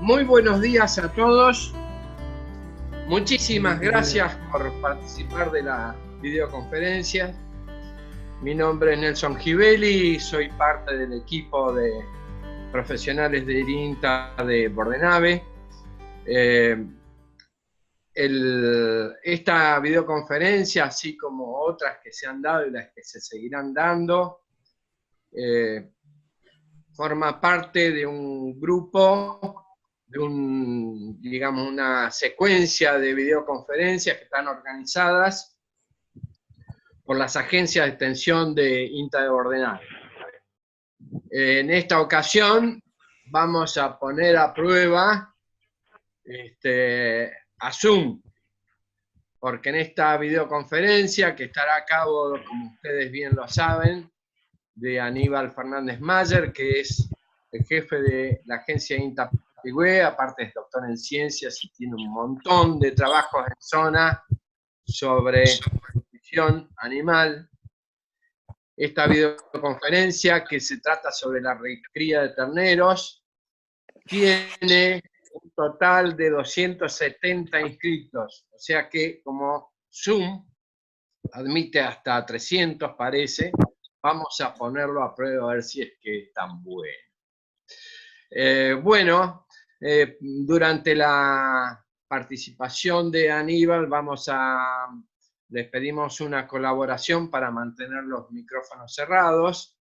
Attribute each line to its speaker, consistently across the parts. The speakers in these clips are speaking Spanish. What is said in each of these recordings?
Speaker 1: Muy buenos días a todos. Muchísimas gracias por participar de la videoconferencia. Mi nombre es Nelson Givelli y soy parte del equipo de profesionales del INTA de Bordenave. Esta videoconferencia, así como otras que se han dado y las que se seguirán dando, forma parte de un grupo, de digamos, una secuencia de videoconferencias que están organizadas por las agencias de extensión de INTA de Bordenave. En esta ocasión vamos a poner a prueba a Zoom, porque en esta videoconferencia que estará a cabo, como ustedes bien lo saben, de Aníbal Fernández Mayer, que es el jefe de la agencia INTA Pigüé, aparte es doctor en ciencias y tiene un montón de trabajos en zona sobre nutrición animal. Esta videoconferencia, que se trata sobre la recría de terneros, tiene un total de 270 inscritos, o sea que como Zoom admite hasta 300, parece, vamos a ponerlo a prueba a ver si es que es tan bueno. Durante la participación de Aníbal les pedimos una colaboración para mantener los micrófonos cerrados.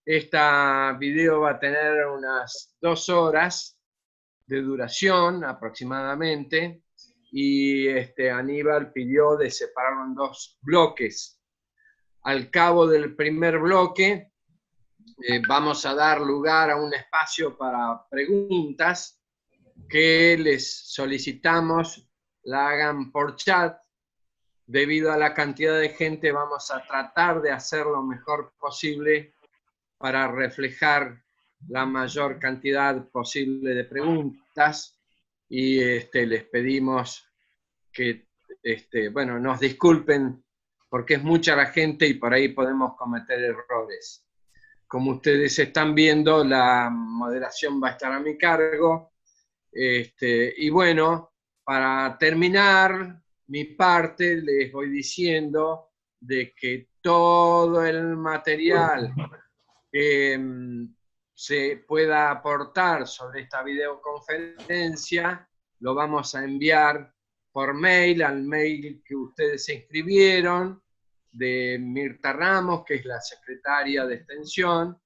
Speaker 1: Esta video va a tener unas 2 horas de duración aproximadamente, y Aníbal pidió de separarlo en 2 bloques. Al cabo del primer bloque vamos a dar lugar a un espacio para preguntas que les solicitamos la hagan por chat. Debido a la cantidad de gente, vamos a tratar de hacer lo mejor posible para reflejar la mayor cantidad posible de preguntas, y les pedimos que bueno, nos disculpen porque es mucha la gente y por ahí podemos cometer errores. Como ustedes están viendo, la moderación va a estar a mi cargo. Y bueno, para terminar mi parte, les voy diciendo de que todo el material que se pueda aportar sobre esta videoconferencia lo vamos a enviar por mail al mail que ustedes se inscribieron, de Mirta Ramos, que es la secretaria de extensión,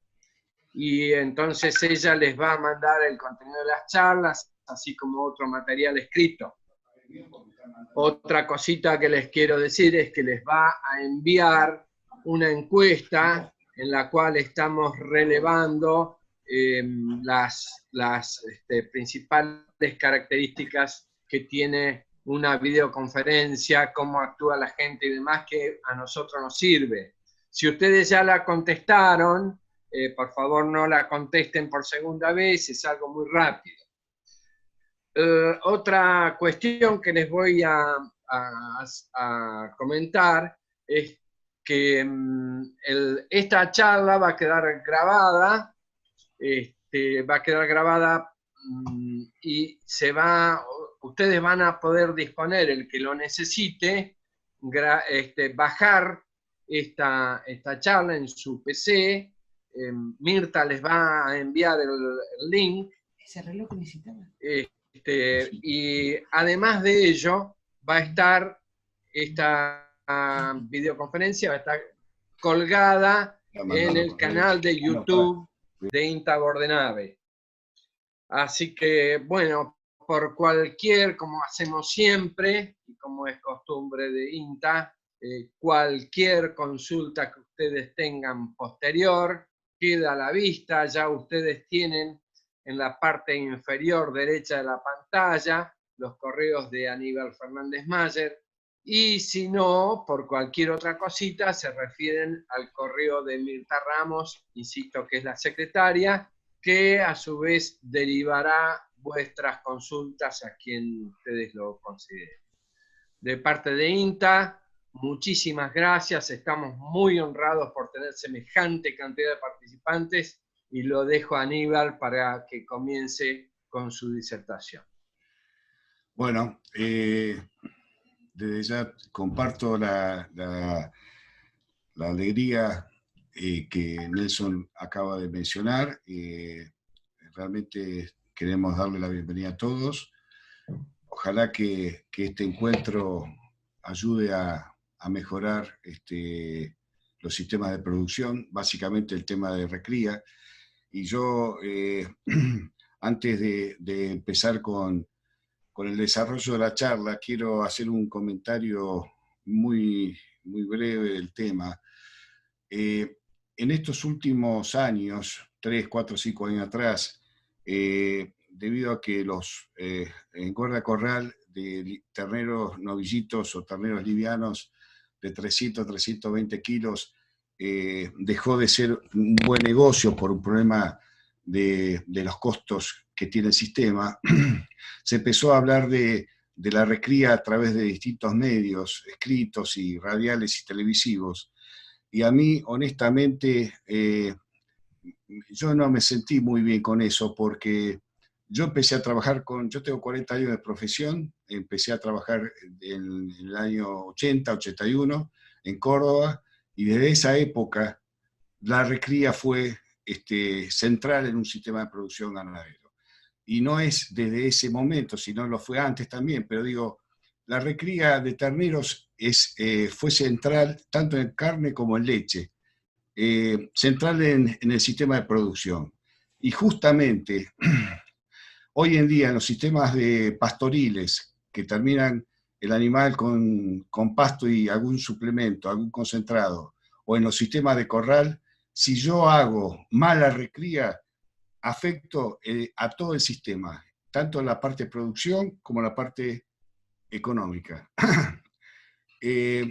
Speaker 1: y entonces ella les va a mandar el contenido de las charlas, así como otro material escrito. Otra cosita que les quiero decir es que les va a enviar una encuesta en la cual estamos relevando las principales características que tiene una videoconferencia, cómo actúa la gente y demás, que a nosotros nos sirve. Si ustedes ya la contestaron, por favor no la contesten por segunda vez, es algo muy rápido. Otra cuestión que les voy a comentar es que esta charla va a quedar grabada, y ustedes van a poder disponer, el que lo necesite, bajar esta charla en su PC. Mirta les va a enviar el link.
Speaker 2: Ese reloj que necesitaba.
Speaker 1: Y además de ello, va a estar esta videoconferencia, va a estar colgada en el canal de YouTube de INTA Bordenave. Así que, bueno, por como hacemos siempre, y como es costumbre de INTA, cualquier consulta que ustedes tengan posterior, queda a la vista. Ya ustedes tienen en la parte inferior derecha de la pantalla los correos de Aníbal Fernández Mayer, y si no, por cualquier otra cosita, se refieren al correo de Mirta Ramos, insisto que es la secretaria, que a su vez derivará vuestras consultas a quien ustedes lo consideren. De parte de INTA, muchísimas gracias, estamos muy honrados por tener semejante cantidad de participantes, y lo dejo a Aníbal para que comience con con su disertación.
Speaker 2: Bueno, desde ya comparto la alegría que Nelson acaba de mencionar. Realmente queremos darle la bienvenida a todos. Ojalá que este encuentro ayude a mejorar los sistemas de producción, básicamente el tema de recría. Y yo, antes de empezar con el desarrollo de la charla, quiero hacer un comentario muy breve del tema. En estos últimos años, 3, 4, 5 años atrás, debido a que los engorda corral de terneros novillitos o terneros livianos de 300, 320 kilos, dejó de ser un buen negocio por un problema de los costos que tiene el sistema, se empezó a hablar de la recría a través de distintos medios, escritos y radiales y televisivos. Y a mí, honestamente, yo no me sentí muy bien con eso, porque yo empecé a trabajar yo tengo 40 años de profesión, empecé a trabajar en el año 80, 81, en Córdoba, y desde esa época la recría fue central en un sistema de producción ganadero. Y no es desde ese momento, sino lo fue antes también, pero digo, la recría de terneros fue central tanto en carne como en leche, central en el sistema de producción. Y justamente hoy en día en los sistemas de pastoriles que terminan el animal con pasto y algún suplemento, algún concentrado, o en los sistemas de corral, si yo hago mala recría, afecto a todo el sistema, tanto en la parte de producción como en la parte económica.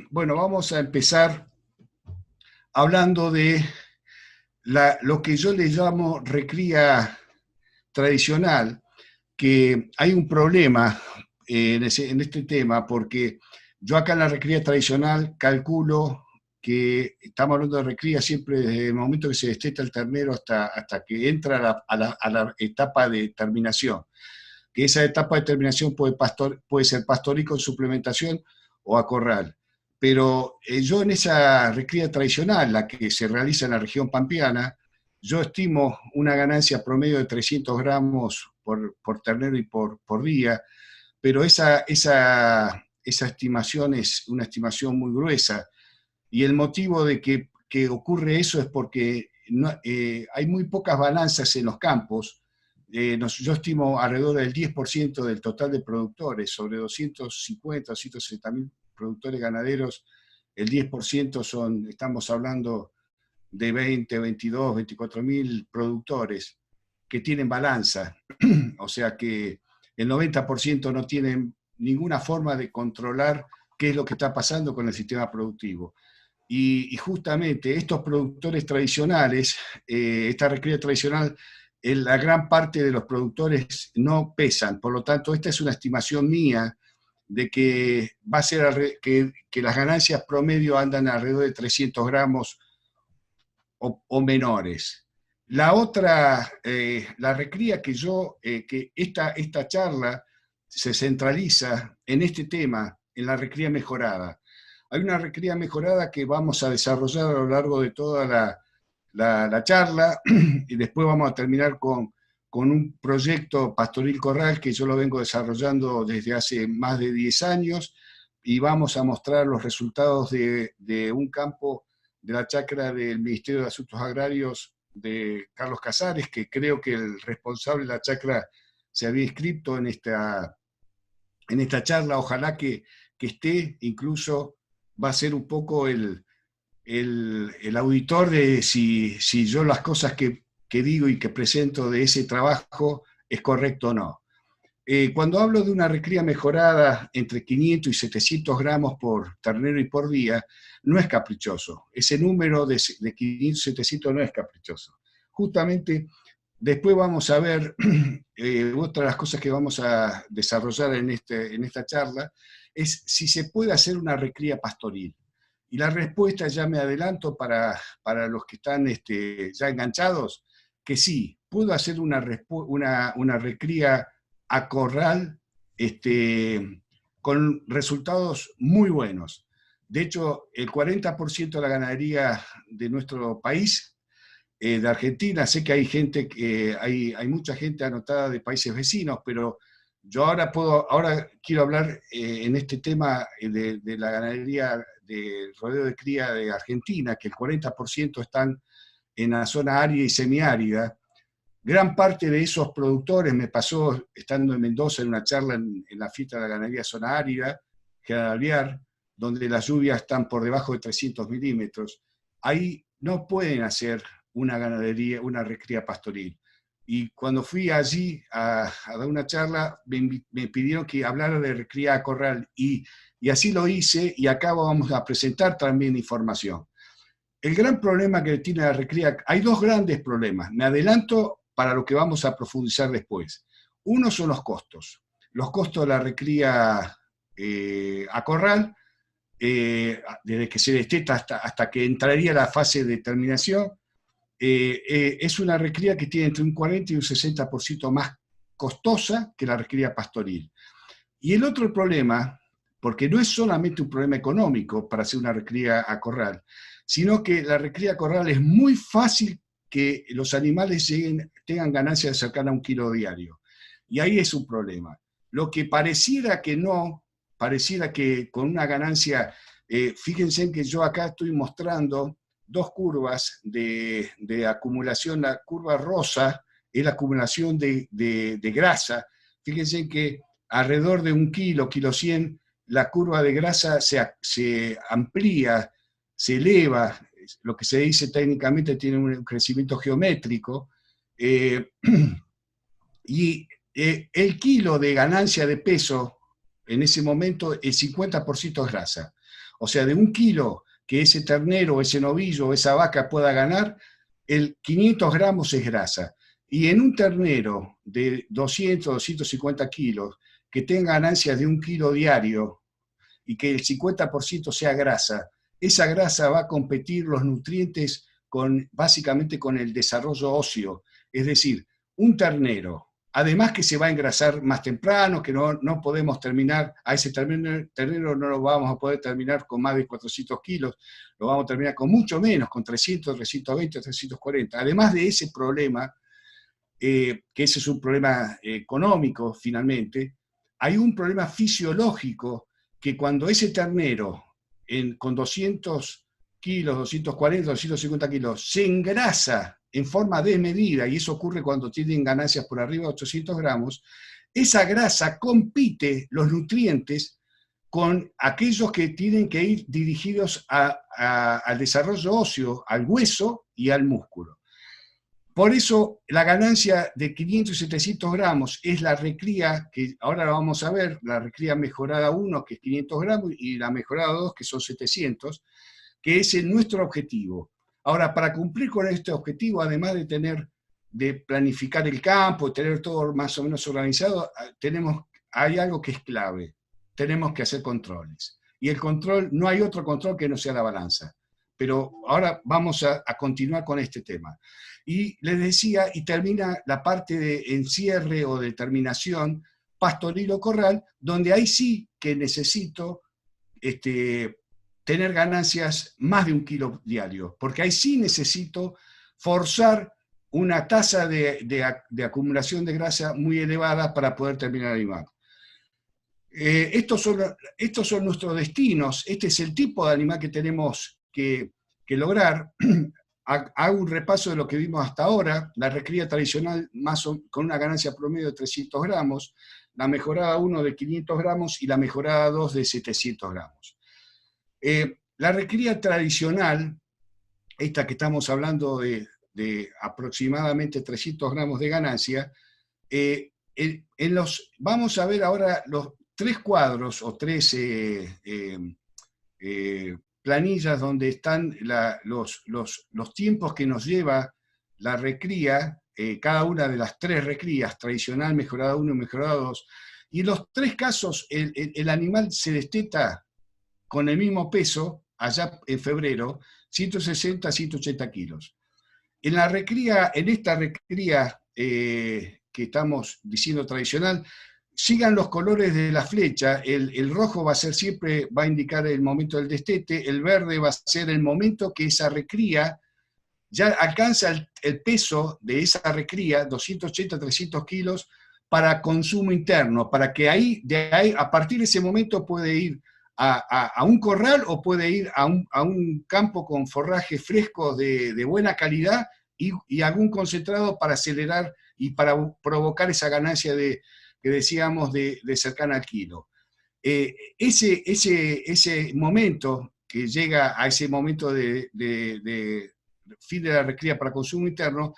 Speaker 2: Bueno, vamos a empezar hablando de lo que yo le llamo recría tradicional, que hay un problema en este tema, porque yo acá en la recría tradicional calculo que estamos hablando de recría siempre desde el momento que se desteta el ternero hasta que entra a la etapa de terminación, que esa etapa de terminación puede ser pastoril con suplementación o a corral. Pero yo en esa recría tradicional, la que se realiza en la región pampeana, yo estimo una ganancia promedio de 300 gramos por ternero y por día, pero esa estimación es una estimación muy gruesa. Y el motivo de que ocurre eso es porque hay muy pocas balanzas en los campos. Yo estimo alrededor del 10% del total de productores, sobre 250, 260 mil productores ganaderos, el 10% estamos hablando de 20, 22, 24 mil productores que tienen balanza. O sea que el 90% no tienen ninguna forma de controlar qué es lo que está pasando con el sistema productivo. Y justamente estos productores tradicionales, esta recría tradicional, la gran parte de los productores no pesan. Por lo tanto, esta es una estimación mía de que va a ser que las ganancias promedio andan alrededor de 300 gramos o menores. La otra, la recría que esta charla se centraliza en este tema, en la recría mejorada. Hay una recría mejorada que vamos a desarrollar a lo largo de toda la charla y después vamos a terminar con un proyecto Pastoril Corral que yo lo vengo desarrollando desde hace más de 10 años y vamos a mostrar los resultados de un campo de la chacra del Ministerio de Asuntos Agrarios de Carlos Casares, que creo que el responsable de la chacra se había inscrito en esta charla. Ojalá que esté, incluso va a ser un poco el auditor de si yo las cosas que digo y que presento de ese trabajo es correcto o no. Cuando hablo de una recría mejorada entre 500 y 700 gramos por ternero y por día, no es caprichoso. Ese número de 500 y 700 no es caprichoso. Justamente después vamos a ver, otra de las cosas que vamos a desarrollar en esta charla, es si se puede hacer una recría pastoril. Y la respuesta, ya me adelanto para los que están ya enganchados, que sí, pudo hacer una recría a corral con resultados muy buenos. De hecho, el 40% de la ganadería de nuestro país, de Argentina, sé que hay gente, hay mucha gente anotada de países vecinos, pero yo ahora quiero hablar en este tema de la ganadería de rodeo de cría de Argentina, que el 40% están en la zona árida y semiárida. Gran parte de esos productores, me pasó estando en Mendoza en una charla en la fiesta de la ganadería zona árida, General Alvear, donde las lluvias están por debajo de 300 milímetros. Ahí no pueden hacer una ganadería, una recría pastoril. Y cuando fui allí a dar una charla, me pidieron que hablara de recría a corral, y así lo hice, y acá vamos a presentar también información. El gran problema que tiene la recría, hay dos grandes problemas, me adelanto para lo que vamos a profundizar después. Uno son los costos de la recría a corral, desde que se desteta hasta que entraría la fase de terminación. Es una recría que tiene entre un 40 y un 60% más costosa que la recría pastoril. Y el otro problema, porque no es solamente un problema económico para hacer una recría a corral, sino que la recría a corral es muy fácil que los animales tengan ganancias cercanas a 1 kilo diario. Y ahí es un problema. Lo que pareciera que no, pareciera que con una ganancia, fíjense que yo acá estoy mostrando dos curvas de acumulación. La curva rosa es la acumulación de grasa. Fíjense que alrededor de 1 kilo, kilo 100, la curva de grasa se amplía, se eleva, lo que se dice técnicamente tiene un crecimiento geométrico, y el kilo de ganancia de peso, en ese momento el 50% es grasa. O sea, de 1 kilo que ese ternero, ese novillo, esa vaca pueda ganar, el 500 gramos es grasa. Y en un ternero de 200, 250 kilos, que tenga ganancias de 1 kilo diario y que el 50% sea grasa, esa grasa va a competir los nutrientes básicamente con el desarrollo óseo. Es decir, un ternero, además que se va a engrasar más temprano, que no podemos terminar, a ese ternero no lo vamos a poder terminar con más de 400 kilos, lo vamos a terminar con mucho menos, con 300, 320, 340. Además de ese problema, que ese es un problema económico finalmente, hay un problema fisiológico, que cuando ese ternero con 200 kilos, 240, 250 kilos, se engrasa en forma desmedida, y eso ocurre cuando tienen ganancias por arriba de 800 gramos, esa grasa compite los nutrientes con aquellos que tienen que ir dirigidos al desarrollo óseo, al hueso y al músculo. Por eso la ganancia de 500 y 700 gramos es la recría, que ahora la vamos a ver, la recría mejorada 1, que es 500 gramos, y la mejorada 2, que son 700, que es nuestro objetivo. Ahora, para cumplir con este objetivo, además de planificar el campo, tener todo más o menos organizado, hay algo que es clave: tenemos que hacer controles. Y el control, no hay otro control que no sea la balanza. Pero ahora vamos a continuar con este tema. Y les decía, y termina la parte de encierre o de terminación, pastoril o corral, donde ahí sí que necesito tener ganancias más de 1 kilo diario, porque ahí sí necesito forzar una tasa de acumulación de grasa muy elevada para poder terminar el animal. Estos son nuestros destinos, este es el tipo de animal que tenemos que lograr. Hago un repaso de lo que vimos hasta ahora: la recría tradicional con una ganancia promedio de 300 gramos, la mejorada 1 de 500 gramos y la mejorada 2 de 700 gramos. La recría tradicional, esta que estamos hablando de aproximadamente 300 gramos de ganancia, vamos a ver ahora los 3 cuadros o 3 planillas donde están los tiempos que nos lleva la recría, cada una de las 3 recrías, tradicional, mejorada 1 y mejorada 2, y en los 3 casos el animal se desteta con el mismo peso, allá en febrero, 160, 180 kilos. En esta recría que estamos diciendo tradicional, sigan los colores de la flecha. El rojo va a ser siempre, va a indicar el momento del destete, el verde va a ser el momento que esa recría ya alcanza el peso de esa recría, 280, 300 kilos, para consumo interno, para que a partir de ese momento puede ir a un corral o puede ir a un campo con forraje fresco de buena calidad y algún concentrado para acelerar y para provocar esa ganancia que decíamos de cercana al kilo. Ese momento que llega a ese momento de fin de la recría para consumo interno,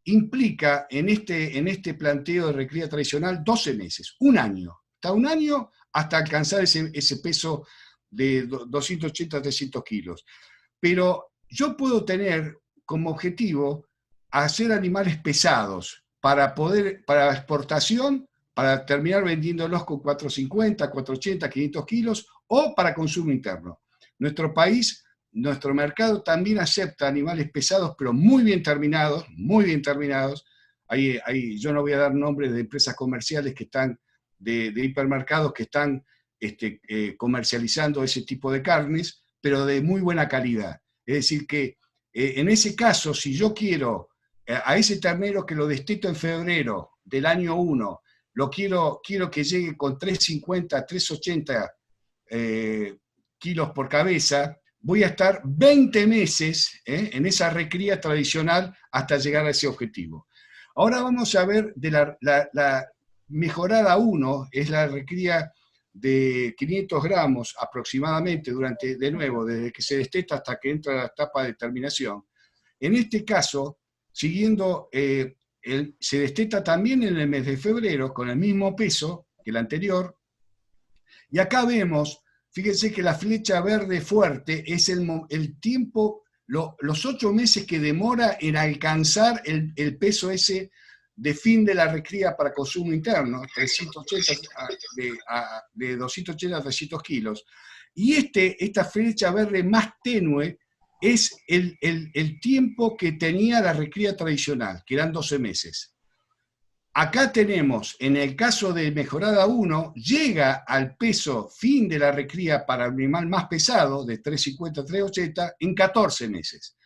Speaker 2: implica en este planteo de recría tradicional 12 meses, un año, hasta un año hasta alcanzar ese peso de 280 a 300 kilos. Pero yo puedo tener como objetivo hacer animales pesados para exportación, para terminar vendiéndolos con 450, 480, 500 kilos, o para consumo interno. Nuestro país, nuestro mercado también acepta animales pesados, pero muy bien terminados, muy bien terminados. Yo no voy a dar nombres de empresas comerciales que están, de hipermercados que están comercializando ese tipo de carnes, pero de muy buena calidad. Es decir que en ese caso, si yo quiero a ese ternero que lo desteto en febrero del año 1, quiero que llegue con 350, 380 kilos por cabeza, voy a estar 20 meses en esa recría tradicional hasta llegar a ese objetivo. Ahora vamos a ver de la mejorada 1, es la recría de 500 gramos aproximadamente de nuevo, desde que se desteta hasta que entra la etapa de terminación. En este caso, siguiendo, se desteta también en el mes de febrero con el mismo peso que el anterior, y acá vemos, fíjense que la flecha verde fuerte es el tiempo, los 8 meses que demora en alcanzar el peso ese de fin de la recría para consumo interno, 380, de 280 a 300 kilos. Y esta flecha verde más tenue es el tiempo que tenía la recría tradicional, que eran 12 meses. Acá tenemos, en el caso de mejorada 1, llega al peso fin de la recría para el animal más pesado, de 350 a 380, en 14 meses.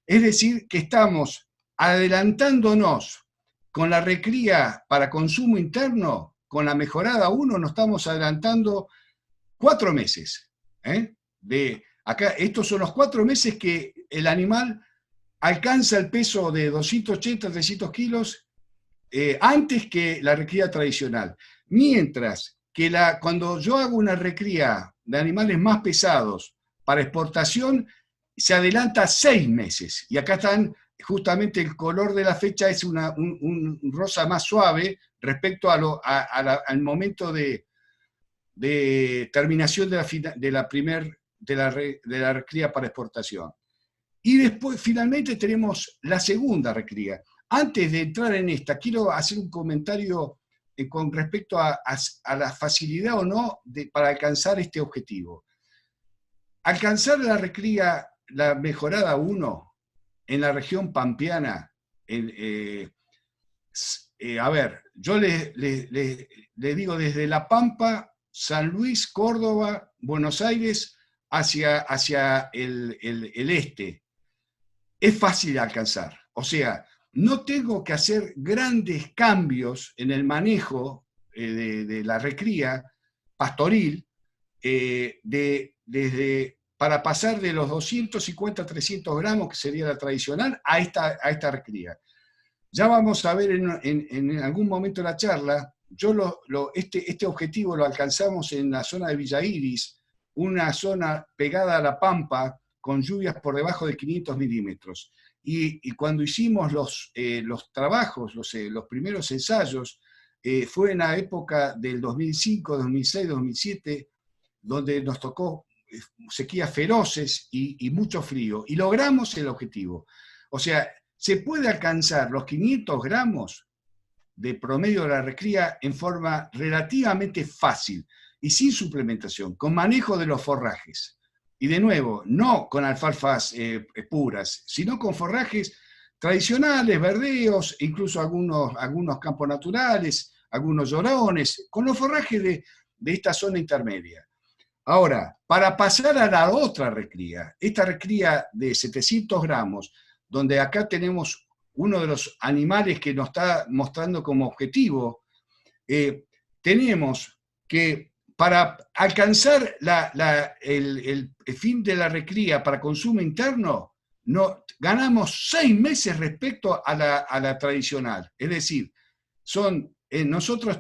Speaker 2: Es decir, que estamos adelantándonos con la recría para consumo interno, con la mejorada 1, nos estamos adelantando 4 meses. Acá, estos son los 4 meses que el animal alcanza el peso de 280 a 300 kilos antes que la recría tradicional. Mientras que cuando yo hago una recría de animales más pesados para exportación, se adelanta 6 meses. Y acá están, justamente el color de la fecha es un rosa más suave respecto al momento de terminación de la recría para exportación. Y después, finalmente, tenemos la segunda recría. Antes de entrar en esta, quiero hacer un comentario con respecto a la facilidad o no para alcanzar este objetivo. Alcanzar la recría, la mejorada 1, en la región pampeana, a ver, yo le digo desde La Pampa, San Luis, Córdoba, Buenos Aires, hacia el este. Es fácil de alcanzar. O sea, no tengo que hacer grandes cambios en el manejo de la recría pastoril para pasar de los 250 a 300 gramos, que sería la tradicional, a esta recría. Ya vamos a ver en algún momento de la charla, este objetivo lo alcanzamos en la zona de Villa Iris, una zona pegada a La Pampa, con lluvias por debajo de 500 milímetros. Y cuando hicimos los trabajos, los primeros ensayos, fue en la época del 2005, 2006, 2007, donde nos tocó sequías feroces y mucho frío, y logramos el objetivo. O sea, se puede alcanzar los 500 gramos de promedio de la recría en forma relativamente fácil y sin suplementación, con manejo de los forrajes. Y de nuevo, no con alfalfas puras, sino con forrajes tradicionales, verdeos, incluso algunos campos naturales, algunos llorones, con los forrajes de esta zona intermedia. Ahora, para pasar a la otra recría, esta recría de 700 gramos, donde acá tenemos uno de los animales que nos está mostrando como objetivo, tenemos que para alcanzar el fin de la recría para consumo interno, ganamos 6 meses respecto a la tradicional. Es decir, nosotros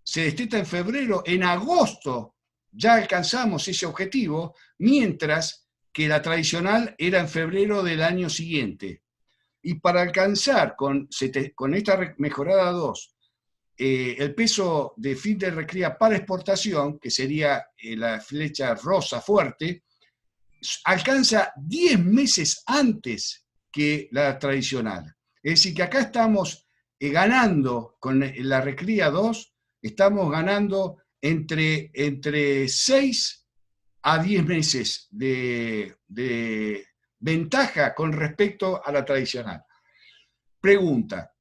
Speaker 2: se desteta en febrero, en agosto ya alcanzamos ese objetivo, mientras que la tradicional era en febrero del año siguiente. Y para alcanzar con esta mejorada 2, el peso de fin de recría para exportación, que sería la flecha rosa fuerte, alcanza 10 meses antes que la tradicional. Es decir, que acá estamos ganando con la recría 2, estamos ganando entre 6 a 10 meses de ventaja con respecto a la tradicional. Pregunta,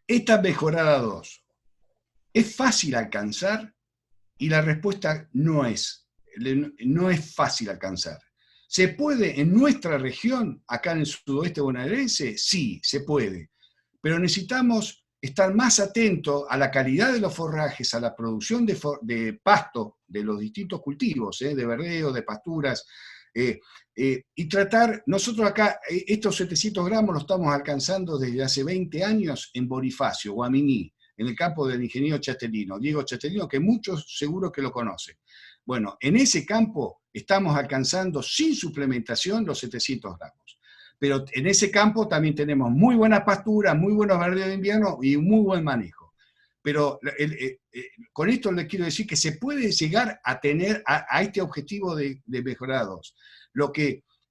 Speaker 2: esta mejorada 2, ¿es fácil alcanzar? Y la respuesta no es fácil alcanzar. ¿Se puede en nuestra región, acá en el sudoeste bonaerense? Sí, se puede. Pero necesitamos estar más atentos a la calidad de los forrajes, a la producción de pasto de los distintos cultivos, de verdeo, de pasturas, y tratar, nosotros acá, estos 700 gramos los estamos alcanzando desde hace 20 años en Bonifacio, Guaminí, en el campo del ingeniero Chastelino, Diego Chastelino, que muchos seguro que lo conocen. Bueno, en ese campo estamos alcanzando sin suplementación los 700 gramos. Pero en ese campo también tenemos muy buenas pasturas, muy buenos verdeos de invierno y muy buen manejo. Pero con esto les quiero decir que se puede llegar a tener a este objetivo de mejorados.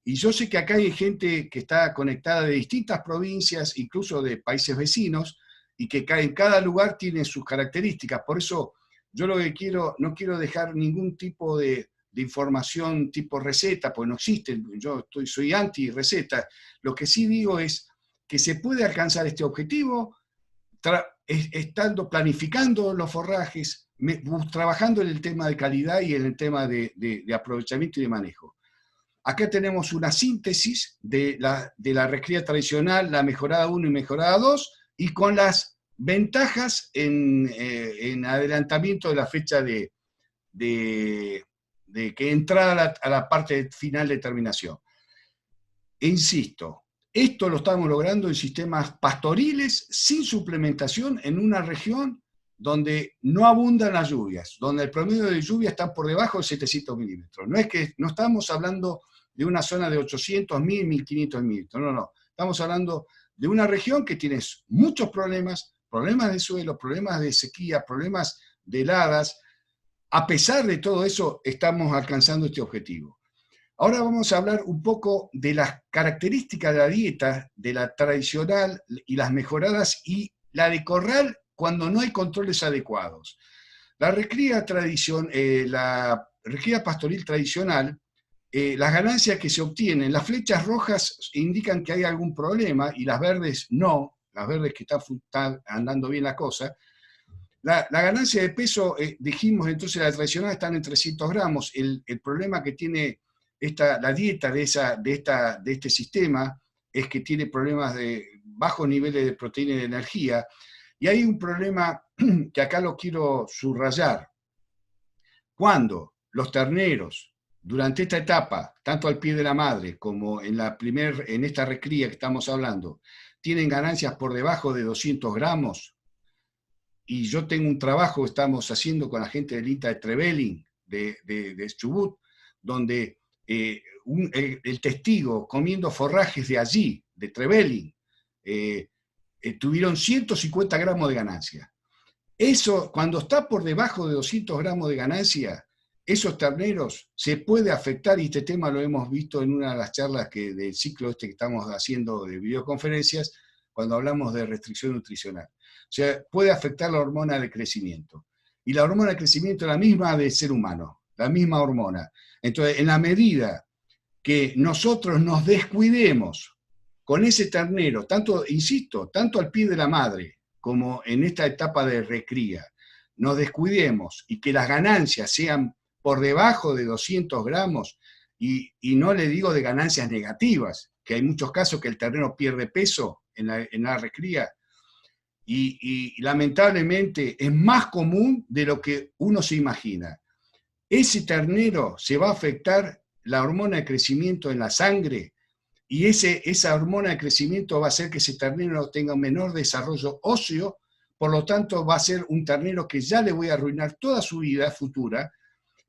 Speaker 2: Y yo sé que acá hay gente que está conectada de distintas provincias, incluso de países vecinos, y que en cada lugar tiene sus características. Por eso yo no quiero dejar ningún tipo de información tipo receta, pues no existe, soy anti-receta. Lo que sí digo es que se puede alcanzar este objetivo estando planificando los forrajes, trabajando en el tema de calidad y en el tema de aprovechamiento y de manejo. Acá tenemos una síntesis de la recría tradicional, la mejorada 1 y mejorada 2, y con las ventajas en adelantamiento de la fecha de que entrara a la parte final de terminación. Insisto, esto lo estamos logrando en sistemas pastoriles sin suplementación en una región donde no abundan las lluvias, donde el promedio de lluvia está por debajo de 700 milímetros. No estamos hablando de una zona de 800, 1000, 1500 milímetros, no. Estamos hablando de una región que tiene muchos problemas de suelo, problemas de sequía, problemas de heladas. A pesar de todo eso, estamos alcanzando este objetivo. Ahora vamos a hablar un poco de las características de la dieta, de la tradicional y las mejoradas, y la de corral cuando no hay controles adecuados. La recría pastoril tradicional, las ganancias que se obtienen, las flechas rojas indican que hay algún problema y las verdes no, las verdes que está andando bien la cosa. La ganancia de peso, dijimos entonces, la tradicional están en 300 gramos. El problema que tiene la dieta de este sistema es que tiene problemas de bajos niveles de proteína y de energía. Y hay un problema que acá lo quiero subrayar. Cuando los terneros, durante esta etapa, tanto al pie de la madre como en esta recría que estamos hablando, tienen ganancias por debajo de 200 gramos, y yo tengo un trabajo que estamos haciendo con la gente del INTA de Trevelin, de Chubut, donde el testigo comiendo forrajes de allí, de Trevelin, tuvieron 150 gramos de ganancia. Eso, cuando está por debajo de 200 gramos de ganancia, esos terneros se puede afectar, y este tema lo hemos visto en una de las charlas del ciclo que estamos haciendo de videoconferencias, cuando hablamos de restricción nutricional. O sea, puede afectar la hormona de crecimiento. Y la hormona de crecimiento es la misma del ser humano, la misma hormona. Entonces, en la medida que nosotros nos descuidemos con ese ternero, tanto, insisto, tanto al pie de la madre como en esta etapa de recría, nos descuidemos y que las ganancias sean por debajo de 200 gramos, y no le digo de ganancias negativas, que hay muchos casos que el ternero pierde peso en la recría, y lamentablemente es más común de lo que uno se imagina. Ese ternero se va a afectar la hormona de crecimiento en la sangre, y esa hormona de crecimiento va a hacer que ese ternero tenga un menor desarrollo óseo, por lo tanto va a ser un ternero que ya le voy a arruinar toda su vida futura,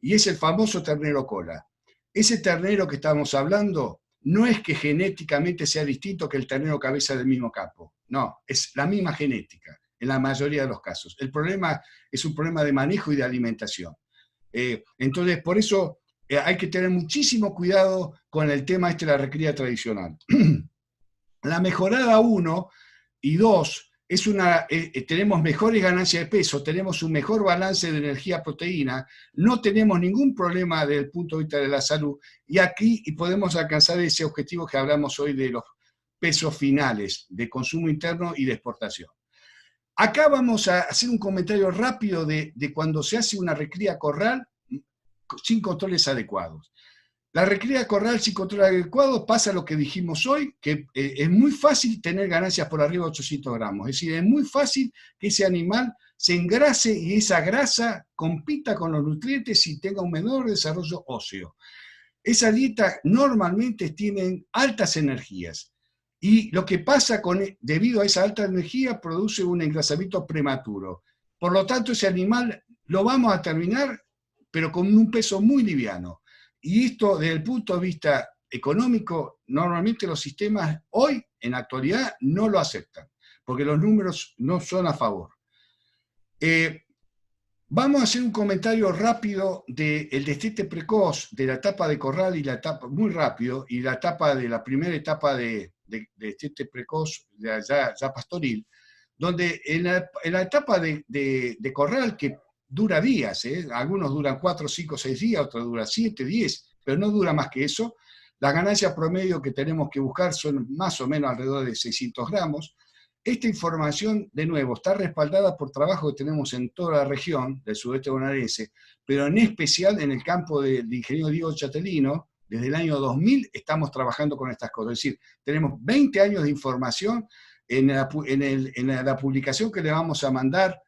Speaker 2: y es el famoso ternero cola. Ese ternero que estamos hablando no es que genéticamente sea distinto que el ternero cabeza del mismo campo, no, es la misma genética en la mayoría de los casos. El problema es un problema de manejo y de alimentación. Entonces, por eso hay que tener muchísimo cuidado con el tema de la recría tradicional. La mejorada 1 y 2 tenemos mejores ganancias de peso, tenemos un mejor balance de energía-proteína, no tenemos ningún problema desde el punto de vista de la salud, y aquí podemos alcanzar ese objetivo que hablamos hoy de los pesos finales de consumo interno y de exportación. Acá vamos a hacer un comentario rápido de cuando se hace una recría corral sin controles adecuados. La recría corral sin control adecuado pasa lo que dijimos hoy, que es muy fácil tener ganancias por arriba de 800 gramos. Es decir, es muy fácil que ese animal se engrase y esa grasa compita con los nutrientes y tenga un menor desarrollo óseo. Esa dieta normalmente tienen altas energías. Y lo que pasa debido a esa alta energía produce un engrasamiento prematuro. Por lo tanto, ese animal lo vamos a terminar, pero con un peso muy liviano. Y esto, desde el punto de vista económico, normalmente los sistemas hoy, en la actualidad, no lo aceptan, porque los números no son a favor. Vamos a hacer un comentario rápido del destete precoz, de la etapa de corral y la etapa, muy rápido, y la primera etapa de destete precoz ya pastoril, donde en la etapa de corral, que dura días, algunos duran 4, 5, 6 días, otros duran 7, 10, pero no dura más que eso. Las ganancias promedio que tenemos que buscar son más o menos alrededor de 600 gramos. Esta información, de nuevo, está respaldada por trabajo que tenemos en toda la región del sudeste bonaerense, pero en especial en el campo del ingeniero Diego Chatelino. Desde el año 2000 estamos trabajando con estas cosas. Es decir, tenemos 20 años de información en la publicación que le vamos a mandar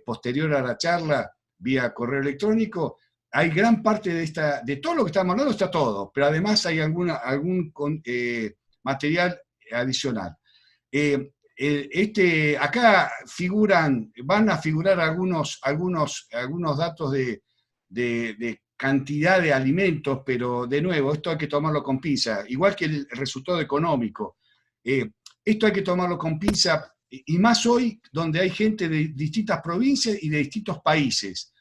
Speaker 2: posterior a la charla vía correo electrónico. Hay gran parte de todo lo que estamos hablando, está todo, pero además hay algún material adicional. Acá van a figurar algunos datos de cantidad de alimentos, pero de nuevo, esto hay que tomarlo con pinza, igual que el resultado económico. Esto hay que tomarlo con pinza, y más hoy, donde hay gente de distintas provincias y de distintos países.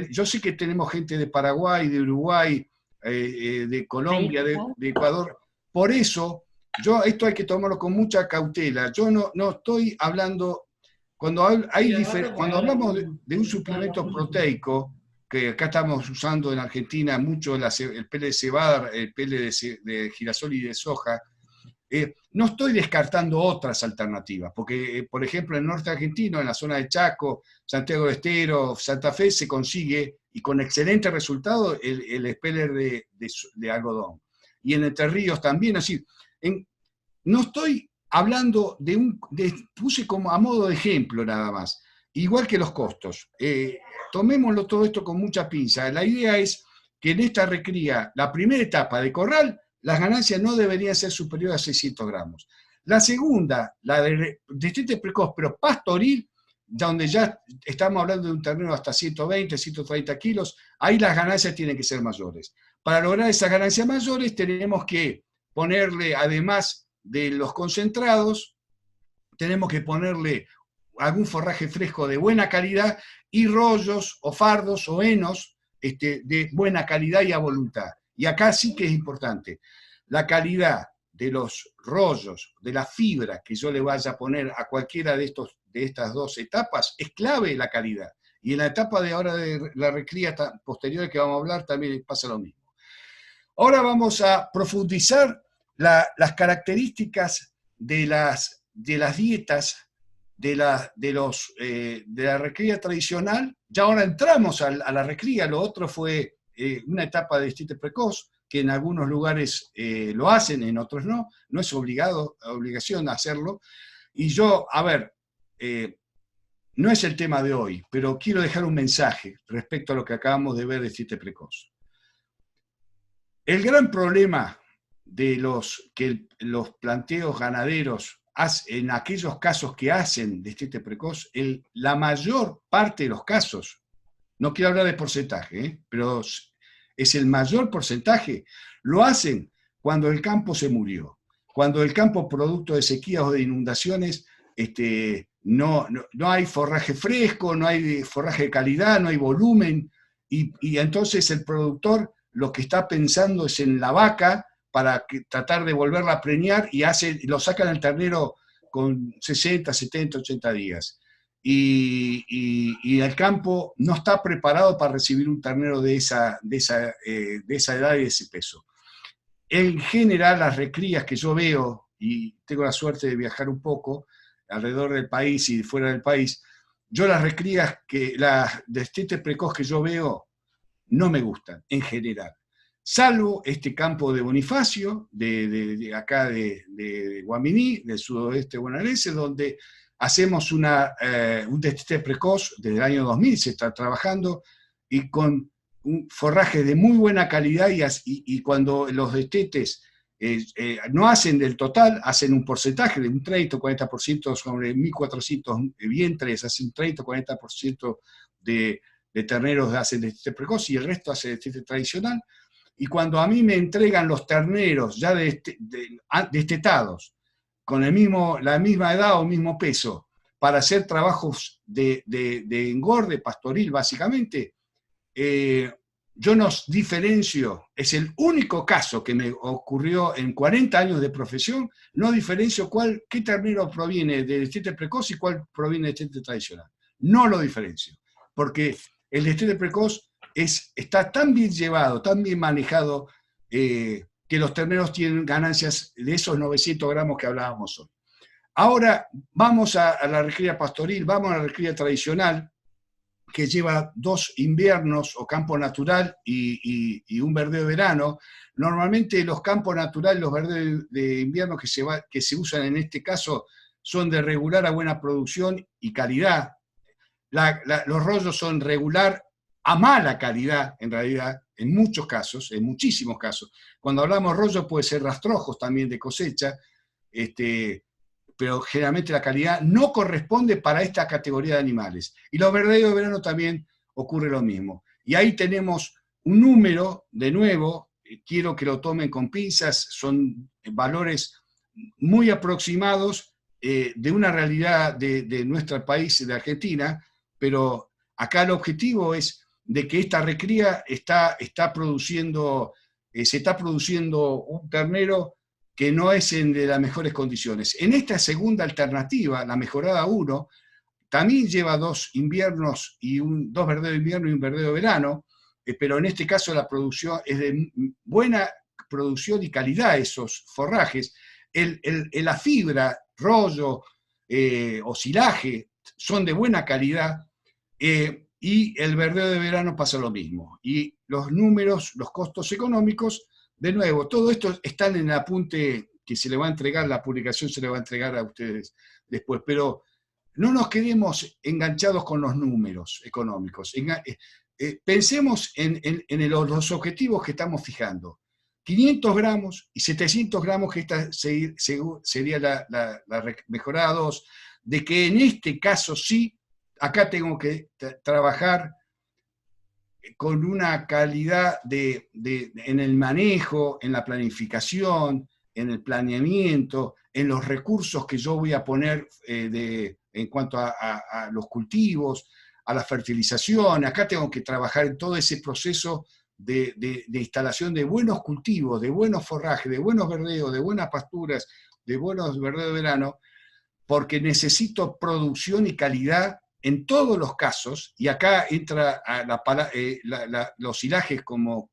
Speaker 2: Yo sé que tenemos gente de Paraguay, de Uruguay, de Colombia, de Ecuador. Por eso, esto hay que tomarlo con mucha cautela. Yo no estoy hablando, cuando hablamos de un suplemento proteico, que acá estamos usando en Argentina mucho el pele de cebada, el pele de girasol y de soja, no estoy descartando otras alternativas, porque, por ejemplo, en el norte argentino, en la zona de Chaco, Santiago del Estero, Santa Fe, se consigue, y con excelente resultado, el speller de algodón. Y en Entre Ríos también, así. No estoy hablando puse como a modo de ejemplo nada más, igual que los costos. Tomémoslo todo esto con mucha pinza. La idea es que en esta recría, la primera etapa de corral, las ganancias no deberían ser superiores a 600 gramos. La segunda, la de destete precoz, pero pastoril, donde ya estamos hablando de un ternero hasta 120, 130 kilos, ahí las ganancias tienen que ser mayores. Para lograr esas ganancias mayores tenemos que ponerle, además de los concentrados, tenemos que ponerle algún forraje fresco de buena calidad y rollos o fardos o henos de buena calidad y a voluntad. Y acá sí que es importante, la calidad de los rollos, de la fibra que yo le vaya a poner a cualquiera de estas dos etapas, es clave la calidad. Y en la etapa de ahora de la recría posterior que vamos a hablar también pasa lo mismo. Ahora vamos a profundizar las características de las dietas de la recría tradicional. Ya ahora entramos a la recría, lo otro fue una etapa de destete precoz, que en algunos lugares lo hacen, en otros no, no es obligación hacerlo. Y yo, a ver, no es el tema de hoy, pero quiero dejar un mensaje respecto a lo que acabamos de ver de destete precoz. El gran problema de que los planteos ganaderos en aquellos casos que hacen destete precoz, la mayor parte de los casos, no quiero hablar de porcentaje, pero es el mayor porcentaje, lo hacen cuando el campo se murió, cuando el campo producto de sequías o de inundaciones, no hay forraje fresco, no hay forraje de calidad, no hay volumen, y entonces el productor lo que está pensando es en la vaca para tratar de volverla a preñar y lo sacan al ternero con 60, 70, 80 días. Y el campo no está preparado para recibir un ternero de esa edad y de ese peso. En general, las recrías que yo veo, y tengo la suerte de viajar un poco alrededor del país y fuera del país, yo las recrías, las destete precoz que yo veo, no me gustan, en general. Salvo este campo de Bonifacio, de acá de Guaminí, del sudoeste bonaerense, donde hacemos un destete precoz desde el año 2000, se está trabajando, y con un forraje de muy buena calidad, y cuando los destetes no hacen del total, hacen un porcentaje de un 30 o 40% sobre 1.400 vientres, hacen un 30 o 40% de terneros hacen destete precoz y el resto hace destete tradicional. Y cuando a mí me entregan los terneros ya destetados, con la misma edad o mismo peso, para hacer trabajos de engorde pastoril básicamente, yo no diferencio, es el único caso que me ocurrió en 40 años de profesión, no diferencio qué ternero proviene de destete precoz y cuál proviene de destete tradicional. No lo diferencio, porque el destete precoz está tan bien llevado, tan bien manejado, que los terneros tienen ganancias de esos 900 gramos que hablábamos hoy. Ahora vamos a la recría pastoril, vamos a la recría tradicional, que lleva 2 inviernos o campo natural y un verdeo de verano. Normalmente los campos naturales, los verdeos de invierno que se usan en este caso, son de regular a buena producción y calidad. Los rollos son regular a mala calidad, en realidad, en muchos casos, en muchísimos casos. Cuando hablamos rollos puede ser rastrojos también de cosecha, pero generalmente la calidad no corresponde para esta categoría de animales. Y los verdeos de verano también ocurre lo mismo. Y ahí tenemos un número, de nuevo, quiero que lo tomen con pinzas, son valores muy aproximados de una realidad de nuestro país, de Argentina, pero acá el objetivo es de que esta recría se está produciendo un ternero que no es de las mejores condiciones. En esta segunda alternativa, la mejorada 1, también lleva 2 inviernos, dos verdeos de invierno y un verdeo de verano, pero en este caso la producción es de buena producción y calidad, esos forrajes. La fibra, rollo o silaje son de buena calidad, y el verdeo de verano pasa lo mismo. Y los números, los costos económicos, de nuevo, todo esto está en el apunte que se le va a entregar, la publicación se le va a entregar a ustedes después, pero no nos quedemos enganchados con los números económicos. Pensemos en los objetivos que estamos fijando. 500 gramos y 700 gramos, que esta sería la mejorada 2, de que en este caso sí, acá tengo que trabajar con una calidad en el manejo, en la planificación, en el planeamiento, en los recursos que yo voy a poner en cuanto a los cultivos, a la fertilización. Acá tengo que trabajar en todo ese proceso de instalación de buenos cultivos, de buenos forrajes, de buenos verdeos, de buenas pasturas, de buenos verdeos de verano, porque necesito producción y calidad en todos los casos, y acá entra los silajes como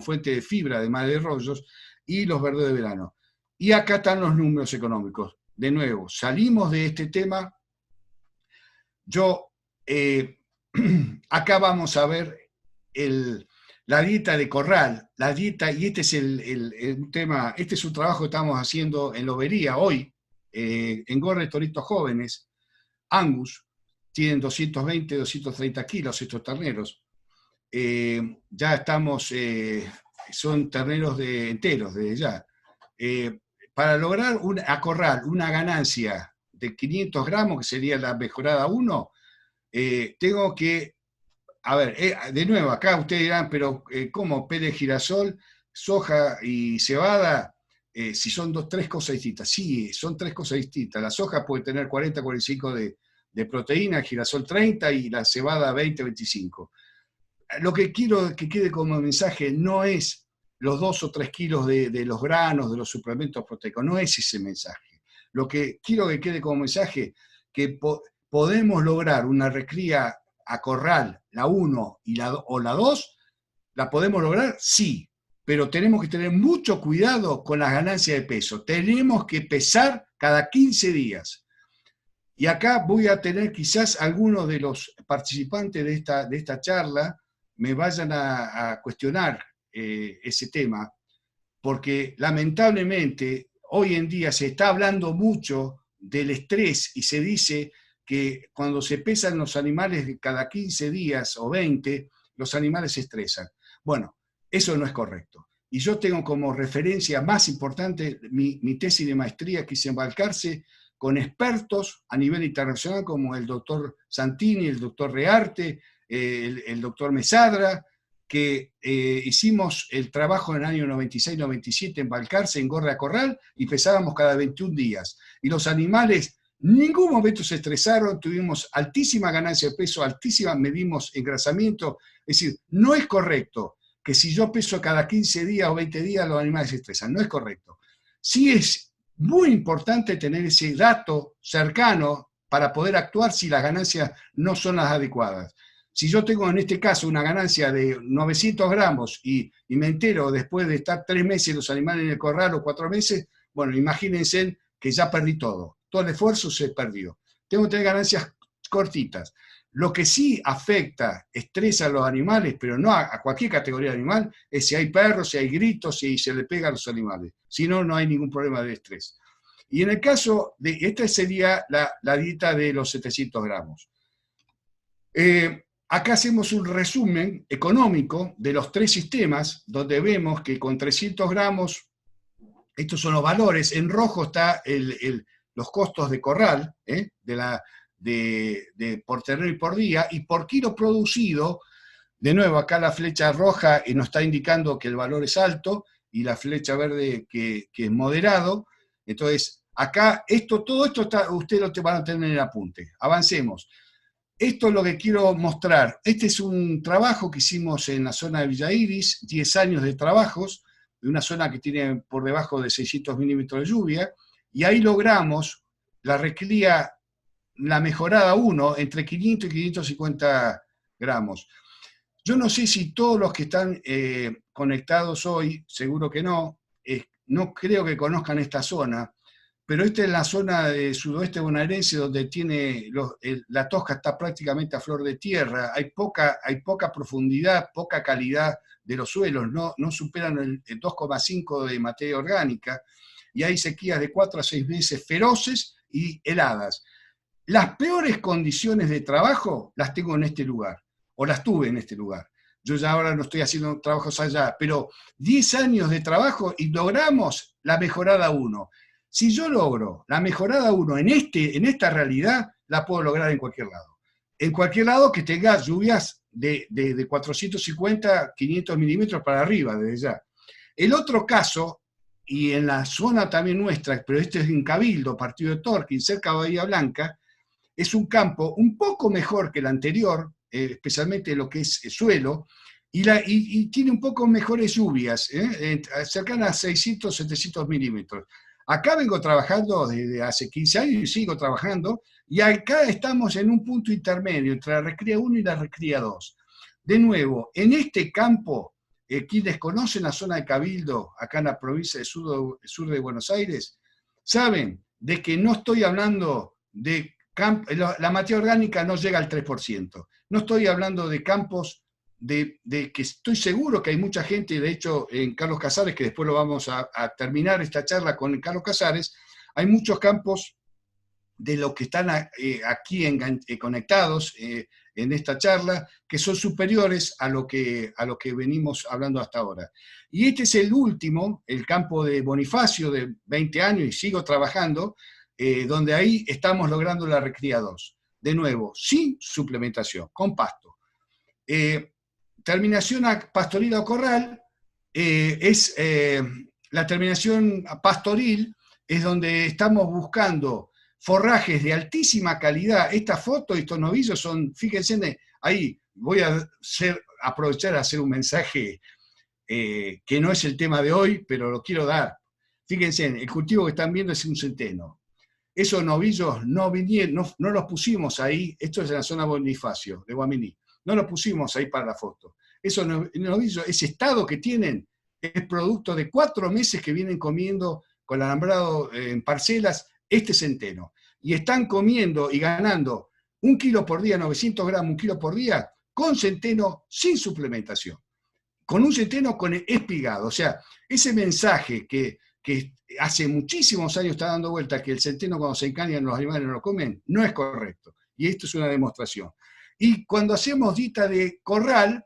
Speaker 2: fuente de fibra, además de rollos, y los verdes de verano. Y acá están los números económicos. De nuevo, salimos de este tema. Acá vamos a ver la dieta de corral, la dieta, y este es el tema, este es un trabajo que estamos haciendo en Lobería hoy, engorde toritos jóvenes, Angus, tienen 220, 230 kilos estos terneros. Ya estamos, son terneros enteros desde ya. Para lograr a corral una ganancia de 500 gramos, que sería la mejorada 1, tengo que, a ver, de nuevo, acá ustedes dirán, pero ¿cómo? Pele girasol, soja y cebada, si son tres cosas distintas. Sí, son tres cosas distintas. La soja puede tener 40, 45 de proteína, el girasol 30 y la cebada 20, 25. Lo que quiero que quede como mensaje no es los 2 o 3 kilos de los granos, de los suplementos proteicos, no es ese mensaje. Lo que quiero que quede como mensaje, que podemos lograr una recría a corral, la 1 o la 2, ¿la podemos lograr? Sí, pero tenemos que tener mucho cuidado con las ganancias de peso. Tenemos que pesar cada 15 días. Y acá voy a tener quizás algunos de los participantes de esta charla me vayan a cuestionar ese tema, porque lamentablemente hoy en día se está hablando mucho del estrés y se dice que cuando se pesan los animales cada 15 días o 20, los animales se estresan. Bueno, eso no es correcto. Y yo tengo como referencia más importante mi tesis de maestría que hice en Balcarce con expertos a nivel internacional como el doctor Santini, el doctor Rearte, el doctor Mesadra, que hicimos el trabajo en el año 96-97 en Balcarce, en Gorra Corral, y pesábamos cada 21 días. Y los animales en ningún momento se estresaron, tuvimos altísima ganancia de peso, altísima, medimos engrasamiento. Es decir, no es correcto que si yo peso cada 15 días o 20 días los animales se estresan, no es correcto. Sí es muy importante tener ese dato cercano para poder actuar si las ganancias no son las adecuadas. Si yo tengo en este caso una ganancia de 900 gramos y me entero después de estar 3 meses los animales en el corral o 4 meses, bueno, imagínense que ya perdí todo. Todo el esfuerzo se perdió. Tengo que tener ganancias cortitas. Lo que sí afecta, estresa a los animales, pero no a cualquier categoría de animal, es si hay perros, si hay gritos, si se le pega a los animales. Si no, no hay ningún problema de estrés. Y en el caso de, esta sería la dieta de los 700 gramos. Acá hacemos un resumen económico de los 3 sistemas, donde vemos que con 300 gramos, estos son los valores, en rojo está los costos de corral, por ternero y por día, y por kilo producido, de nuevo, acá la flecha roja nos está indicando que el valor es alto, y la flecha verde que es moderado. Entonces, acá, todo esto ustedes lo van a tener en el apunte. Avancemos. Esto es lo que quiero mostrar. Este es un trabajo que hicimos en la zona de Villa Iris, 10 años de trabajos, de una zona que tiene por debajo de 600 milímetros de lluvia, y ahí logramos la recría, la mejorada 1, entre 500 y 550 gramos. Yo no sé si todos los que están conectados hoy, seguro que no, no creo que conozcan esta zona, pero esta es la zona del sudoeste bonaerense donde tiene la tosca está prácticamente a flor de tierra, hay poca profundidad, poca calidad de los suelos, no superan el 2,5 de materia orgánica, y hay sequías de 4 a 6 meses feroces y heladas. Las peores condiciones de trabajo las tengo en este lugar, o las tuve en este lugar. Yo ya ahora no estoy haciendo trabajos allá, pero 10 años de trabajo y logramos la mejorada 1. Si yo logro la mejorada 1 en esta realidad, la puedo lograr en cualquier lado. En cualquier lado que tenga lluvias de 450, 500 milímetros para arriba, desde ya. El otro caso, y en la zona también nuestra, pero este es en Cabildo, partido de Torquín, cerca de Bahía Blanca, es un campo un poco mejor que el anterior, especialmente lo que es el suelo, y tiene un poco mejores lluvias, cercanas a 600, 700 milímetros. Acá vengo trabajando desde hace 15 años y sigo trabajando, y acá estamos en un punto intermedio entre la recría 1 y la recría 2. De nuevo, en este campo quienes conocen la zona de Cabildo, acá en la provincia del sur de Buenos Aires, saben de que no estoy hablando de la materia orgánica no llega al 3%. No estoy hablando de campos de que estoy seguro que hay mucha gente, de hecho en Carlos Casares, que después lo vamos a terminar esta charla con Carlos Casares, hay muchos campos de los que están aquí conectados en esta charla, que son superiores a lo que venimos hablando hasta ahora. Y este es el último, el campo de Bonifacio, de 20 años, y sigo trabajando, donde ahí estamos logrando la recría 2. De nuevo, sin suplementación, con pasto. Terminación pastoril o corral, la terminación pastoril es donde estamos buscando forrajes de altísima calidad. Esta foto, estos novillos son, fíjense, ahí voy a aprovechar a hacer un mensaje que no es el tema de hoy, pero lo quiero dar. Fíjense, el cultivo que están viendo es un centeno. Esos novillos no los pusimos ahí, esto es en la zona Bonifacio, de Guaminí, no los pusimos ahí para la foto. Esos novillos, ese estado que tienen, es producto de 4 meses que vienen comiendo con alambrado en parcelas este centeno. Y están comiendo y ganando 1 kilo por día, 900 gramos, 1 kilo por día, con centeno sin suplementación. Con un centeno con espigado. O sea, ese mensaje que hace muchísimos años está dando vuelta, que el centeno cuando se encallan los animales no lo comen, no es correcto. Y esto es una demostración. Y cuando hacemos dita de corral,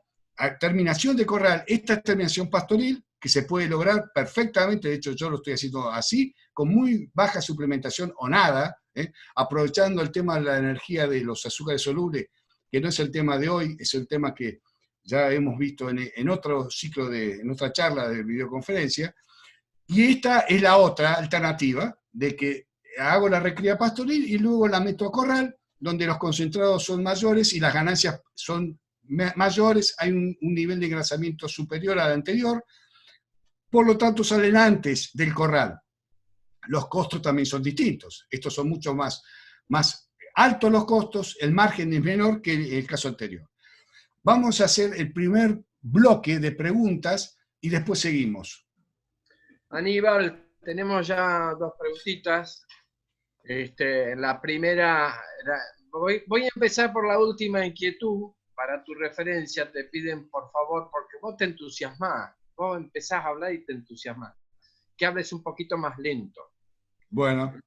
Speaker 2: terminación de corral, esta terminación pastoril, que se puede lograr perfectamente, de hecho yo lo estoy haciendo así, con muy baja suplementación o nada, aprovechando el tema de la energía de los azúcares solubles, que no es el tema de hoy, es el tema que ya hemos visto en otro ciclo, en otra charla de videoconferencia. Y esta es la otra alternativa, de que hago la recría pastoril y luego la meto a corral, donde los concentrados son mayores y las ganancias son mayores, hay un nivel de engrasamiento superior al anterior, por lo tanto salen antes del corral. Los costos también son distintos, estos son mucho más altos los costos, el margen es menor que el caso anterior. Vamos a hacer el primer bloque de preguntas y después seguimos.
Speaker 1: Aníbal, tenemos ya 2 preguntitas. La primera, voy a empezar por la última inquietud. Para tu referencia te piden, por favor, porque vos te entusiasmás, vos empezás a hablar y te entusiasmás, que hables un poquito más lento.
Speaker 2: Bueno.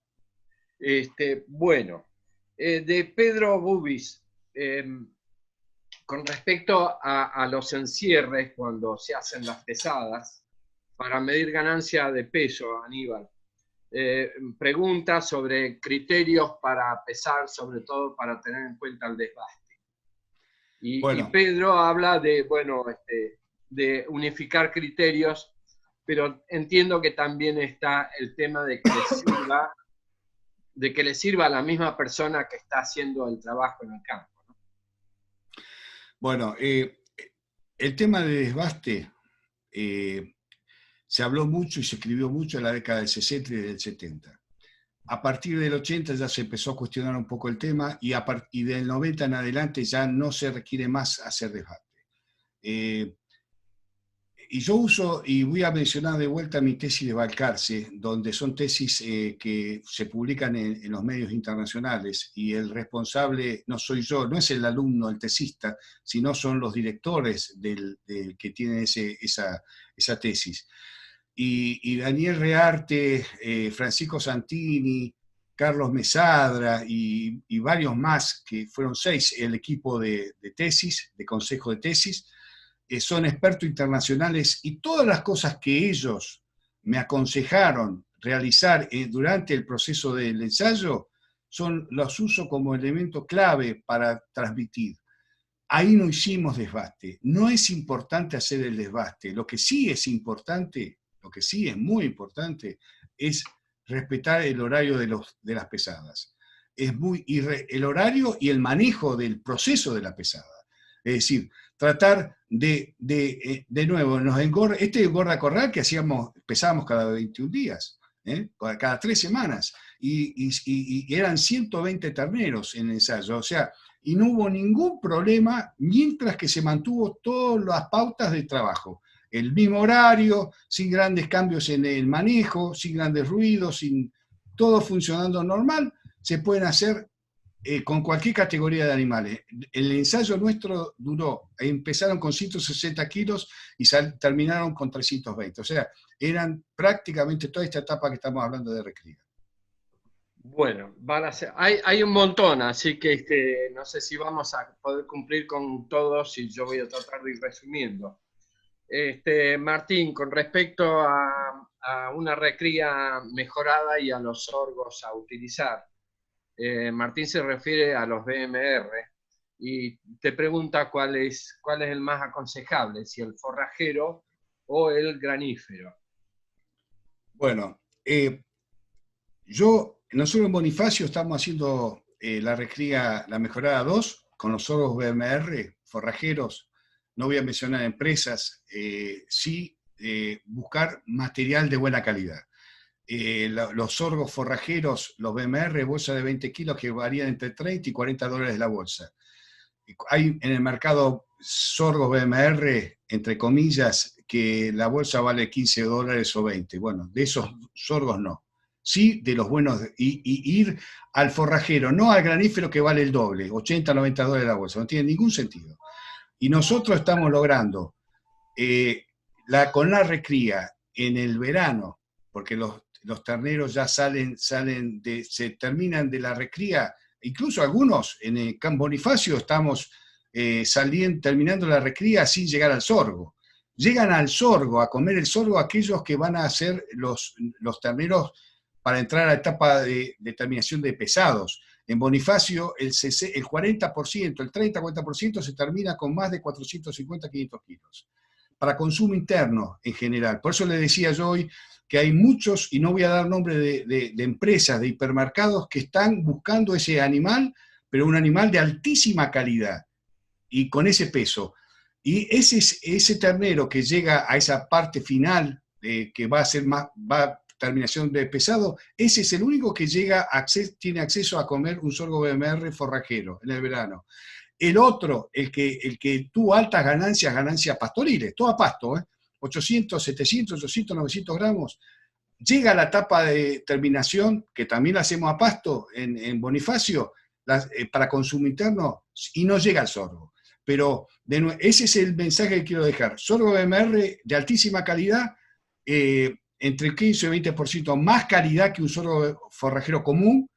Speaker 1: De Pedro Bubis, con respecto a los encierres cuando se hacen las pesadas, para medir ganancia de peso, Aníbal, pregunta sobre criterios para pesar, sobre todo para tener en cuenta el desgaste. Y Pedro habla de unificar criterios, pero entiendo que también está el tema de que le sirva a la misma persona que está haciendo el trabajo en el campo, ¿no?
Speaker 2: Bueno, el tema de desgaste se habló mucho y se escribió mucho en la década del 60 y del 70. A partir del 80 ya se empezó a cuestionar un poco el tema y del 90 en adelante ya no se requiere más hacer desgaste. Y yo uso, y voy a mencionar de vuelta mi tesis de Balcarce, donde son tesis que se publican en los medios internacionales, y el responsable no soy yo, no es el alumno, el tesista, sino son los directores del que tienen esa tesis. Y Daniel Rearte, Francisco Santini, Carlos Mesadra y varios más, que fueron 6 el equipo de tesis, de consejo de tesis, son expertos internacionales, y todas las cosas que ellos me aconsejaron realizar durante el proceso del ensayo, los uso como elemento clave para transmitir. Ahí no hicimos desgaste. No es importante hacer el desgaste. Lo que sí es importante, lo que sí es muy importante, es respetar el horario de las pesadas. El horario y el manejo del proceso de la pesada. Es decir, tratar de nuevo, este engorda corral que pesábamos cada 21 días, cada 3 semanas, y eran 120 terneros en el ensayo, o sea, y no hubo ningún problema mientras que se mantuvo todas las pautas de trabajo. el mismo horario, sin grandes cambios en el manejo, sin grandes ruidos, sin todo funcionando normal, se pueden hacer con cualquier categoría de animales. El ensayo nuestro duró, empezaron con 160 kilos y terminaron con 320. O sea, eran prácticamente toda esta etapa que estamos hablando de recría.
Speaker 1: Bueno, hay un montón, así que no sé si vamos a poder cumplir con todos y yo voy a tratar de ir resumiendo. Martín, con respecto a una recría mejorada y a los sorgos a utilizar, Martín se refiere a los BMR y te pregunta cuál es el más aconsejable, si el forrajero o el granífero.
Speaker 2: Bueno, nosotros en Bonifacio estamos haciendo la recría, la mejorada 2, con los sorgos BMR, forrajeros. No voy a mencionar empresas, sí buscar material de buena calidad. Los sorgos forrajeros, los BMR, bolsa de 20 kilos que varían entre 30 y 40 dólares la bolsa. Hay en el mercado sorgos BMR, entre comillas, que la bolsa vale 15 dólares o 20. Bueno, de esos sorgos no. Sí, de los buenos, y ir al forrajero, no al granífero que vale el doble, 80, 90 dólares la bolsa, no tiene ningún sentido. Y nosotros estamos logrando, con la recría en el verano, porque los terneros ya se terminan de la recría, incluso algunos en el Campo Bonifacio estamos terminando la recría sin llegar al sorgo. Llegan al sorgo, a comer el sorgo aquellos que van a ser los terneros para entrar a la etapa de determinación de pesados. En Bonifacio el 40%, el 30-40% se termina con más de 450, 500 kilos. Para consumo interno en general. Por eso le decía yo hoy que hay muchos, y no voy a dar nombre de empresas, de hipermercados, que están buscando ese animal, pero un animal de altísima calidad y con ese peso. Y ese ternero que llega a esa parte final, que va a ser terminación de pesado, ese es el único que tiene acceso a comer un sorgo BMR forrajero en el verano. El otro, el que tuvo altas ganancias pastoriles, todo a pasto, 800, 700, 800, 900 gramos, llega a la etapa de terminación, que también la hacemos a pasto en Bonifacio, para consumo interno, y no llega al sorgo. Pero ese es el mensaje que quiero dejar. Sorgo BMR de altísima calidad, entre el 15 y 20% más calidad que un sorgo forrajero común,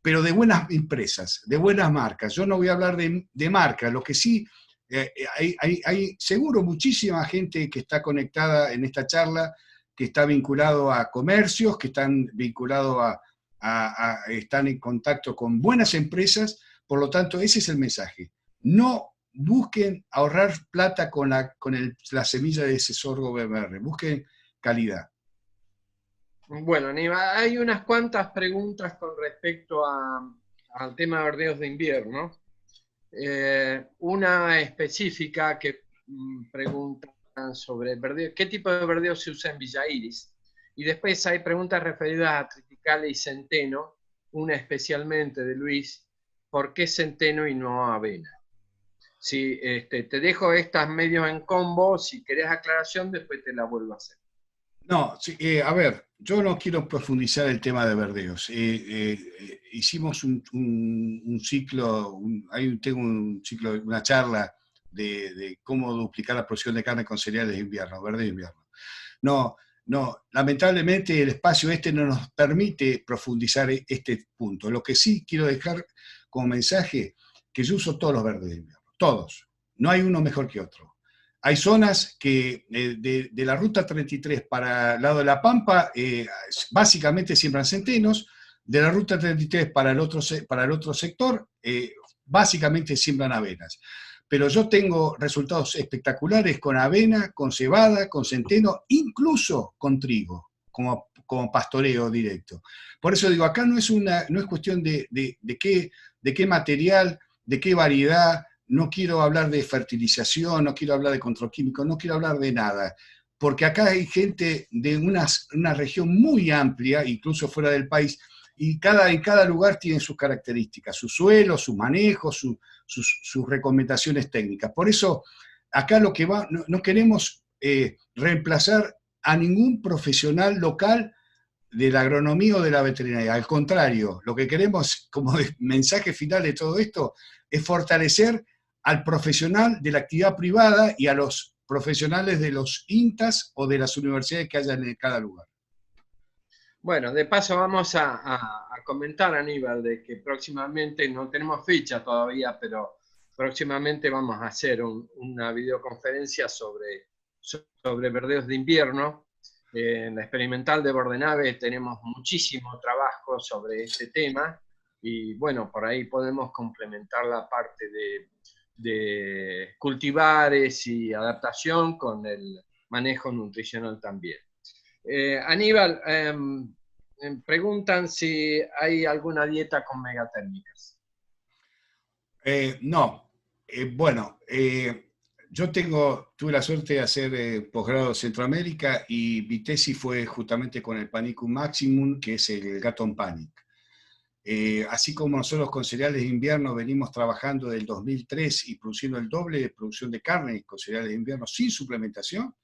Speaker 2: pero de buenas empresas, de buenas marcas. Yo no voy a hablar de marcas, lo que sí, hay seguro muchísima gente que está conectada en esta charla, que está vinculado a comercios, que están vinculados están en contacto con buenas empresas, por lo tanto, ese es el mensaje. No busquen ahorrar plata con la semilla de ese sorgo BMR, busquen calidad.
Speaker 1: Bueno, Aníbal, hay unas cuantas preguntas con respecto al tema de verdeos de invierno. Una específica que preguntan sobre verdeo, qué tipo de verdeo se usa en Villa Iris. Y después hay preguntas referidas a triticale y centeno, una especialmente de Luis, ¿por qué centeno y no avena? Si, te dejo estas medios en combo, si querés aclaración, después te la vuelvo a hacer.
Speaker 2: No, sí, a ver, yo no quiero profundizar el tema de verdeos. Hicimos un ciclo, tengo un ciclo, una charla de cómo duplicar la producción de carne con cereales de invierno, verde de invierno. No, lamentablemente el espacio no nos permite profundizar este punto. Lo que sí quiero dejar como mensaje, que yo uso todos los verdes de invierno, todos. No hay uno mejor que otro. Hay zonas que de la ruta 33 para el lado de La Pampa, básicamente siembran centenos. De la ruta 33 para el otro sector, básicamente siembran avenas. Pero yo tengo resultados espectaculares con avena, con cebada, con centeno, incluso con trigo, como pastoreo directo. Por eso digo, acá no es cuestión de qué material, de qué variedad. No quiero hablar de fertilización, no quiero hablar de control químico, no quiero hablar de nada, porque acá hay gente de una región muy amplia, incluso fuera del país, y en cada lugar tiene sus características, su suelo, sus manejos, sus recomendaciones técnicas. Por eso, acá lo que no queremos reemplazar a ningún profesional local de la agronomía o de la veterinaria. Al contrario, lo que queremos como mensaje final de todo esto es fortalecer al profesional de la actividad privada y a los profesionales de los INTAs o de las universidades que haya en cada lugar.
Speaker 1: Bueno, de paso vamos a comentar, Aníbal, de que próximamente, no tenemos fecha todavía, pero próximamente vamos a hacer una videoconferencia sobre verdeos de invierno. En la experimental de Bordenave tenemos muchísimo trabajo sobre este tema y bueno, por ahí podemos complementar la parte de cultivares y adaptación con el manejo nutricional también. Aníbal, preguntan si hay alguna dieta con megatérmicas.
Speaker 2: No, bueno, yo tuve la suerte de hacer posgrado en Centroamérica y mi tesis fue justamente con el Panicum maximum, que es el Gatton Panic. Así como nosotros con cereales de invierno venimos trabajando del 2003 y produciendo el doble de producción de carne con cereales de invierno sin suplementación,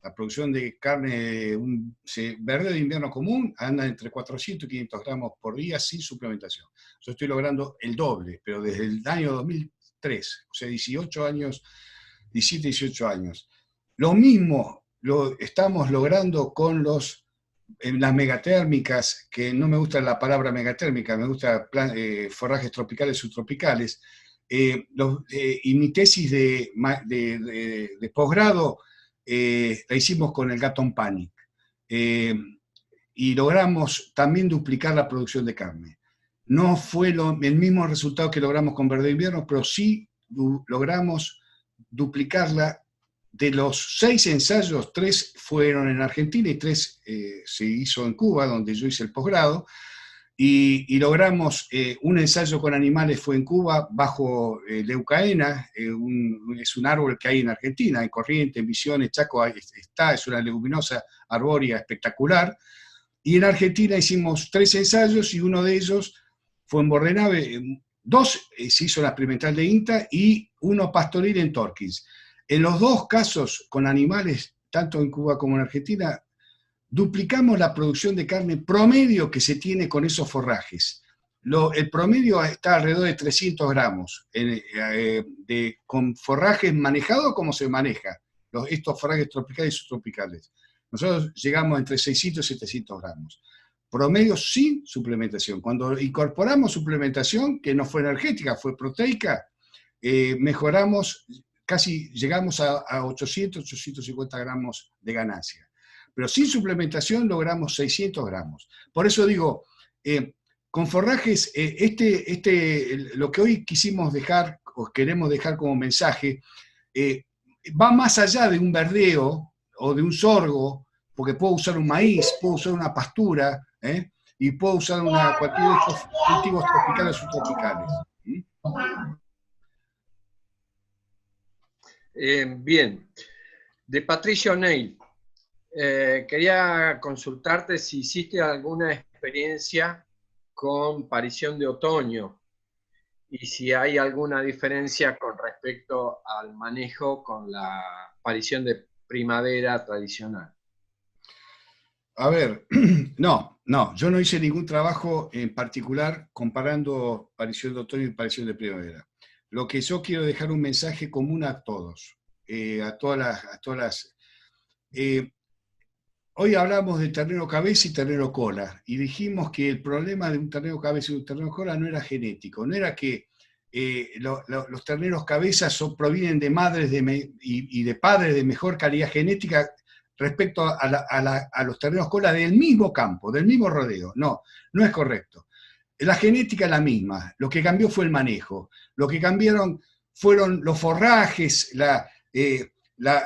Speaker 2: la producción de carne, verde de invierno común, anda entre 400 y 500 gramos por día sin suplementación. Yo estoy logrando el doble, pero desde el año 2003, o sea, 18 años, 17, 18 años. Lo mismo lo estamos logrando con las megatérmicas, que no me gusta la palabra megatérmica, me gusta forrajes tropicales, subtropicales. Y mi tesis de posgrado la hicimos con el Gatton Panic. Y logramos también duplicar la producción de carne. No fue el mismo resultado que logramos con verde de invierno, pero sí logramos duplicarla. De los 6 ensayos, 3 fueron en Argentina y 3 se hizo en Cuba, donde yo hice el posgrado, y logramos, un ensayo con animales fue en Cuba, bajo leucaena, es un árbol que hay en Argentina, en Corrientes, en Misiones, Chaco, es una leguminosa arbórea espectacular, y en Argentina hicimos 3 ensayos, y uno de ellos fue en Bordenave, 2 se hizo en la experimental de INTA, y uno pastoril en Torkins. En los 2 casos con animales, tanto en Cuba como en Argentina, duplicamos la producción de carne promedio que se tiene con esos forrajes. El promedio está alrededor de 300 gramos con forrajes manejados como se maneja, estos forrajes tropicales y subtropicales. Nosotros llegamos entre 600 y 700 gramos. Promedio sin suplementación. Cuando incorporamos suplementación, que no fue energética, fue proteica, mejoramos, casi llegamos a 800, 850 gramos de ganancia. Pero sin suplementación logramos 600 gramos. Por eso digo, con forrajes, lo que hoy quisimos dejar, o queremos dejar como mensaje, va más allá de un verdeo o de un sorgo, porque puedo usar un maíz, puedo usar una pastura, y puedo usar cualquier de estos cultivos tropicales o subtropicales.
Speaker 1: Bien. De Patricio Neil. Quería consultarte si hiciste alguna experiencia con parición de otoño y si hay alguna diferencia con respecto al manejo con la parición de primavera tradicional.
Speaker 2: A ver, no, yo no hice ningún trabajo en particular comparando parición de otoño y parición de primavera. Lo que yo quiero dejar un mensaje común a todos, a todas las hoy hablamos de ternero cabeza y ternero cola, y dijimos que el problema de un ternero cabeza y un ternero cola no era genético, no era que los terneros cabezas provienen de madres y de padres de mejor calidad genética respecto a los terneros cola del mismo campo, del mismo rodeo. No, no es correcto. La genética es la misma, lo que cambió fue el manejo, lo que cambiaron fueron los forrajes, la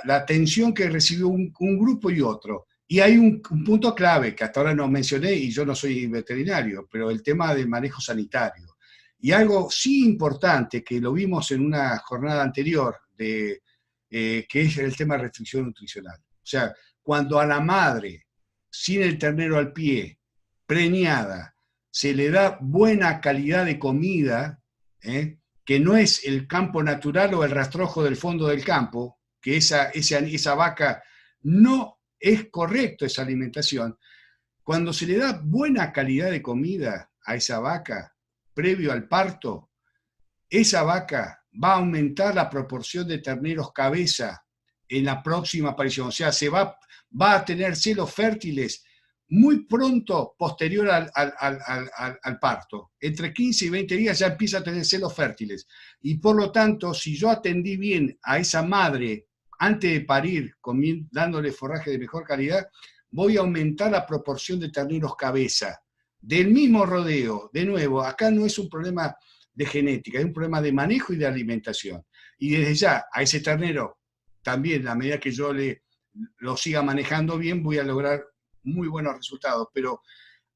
Speaker 2: atención que recibió un grupo y otro. Y hay un punto clave que hasta ahora no mencioné, y yo no soy veterinario, pero el tema del manejo sanitario. Y algo sí importante, que lo vimos en una jornada anterior, que es el tema de restricción nutricional. O sea, cuando a la madre, sin el ternero al pie, preñada, se le da buena calidad de comida, que no es el campo natural o el rastrojo del fondo del campo, que esa vaca no es correcto esa alimentación, cuando se le da buena calidad de comida a esa vaca previo al parto, esa vaca va a aumentar la proporción de terneros cabeza en la próxima aparición. O sea, va a tener celos fértiles muy pronto posterior al parto. Entre 15 y 20 días ya empieza a tener celos fértiles. Y por lo tanto, si yo atendí bien a esa madre antes de parir, dándole forraje de mejor calidad, voy a aumentar la proporción de terneros cabeza. Del mismo rodeo, de nuevo, acá no es un problema de genética, es un problema de manejo y de alimentación. Y desde ya, a ese ternero, también a medida que yo lo siga manejando bien, voy a lograr muy buenos resultados. Pero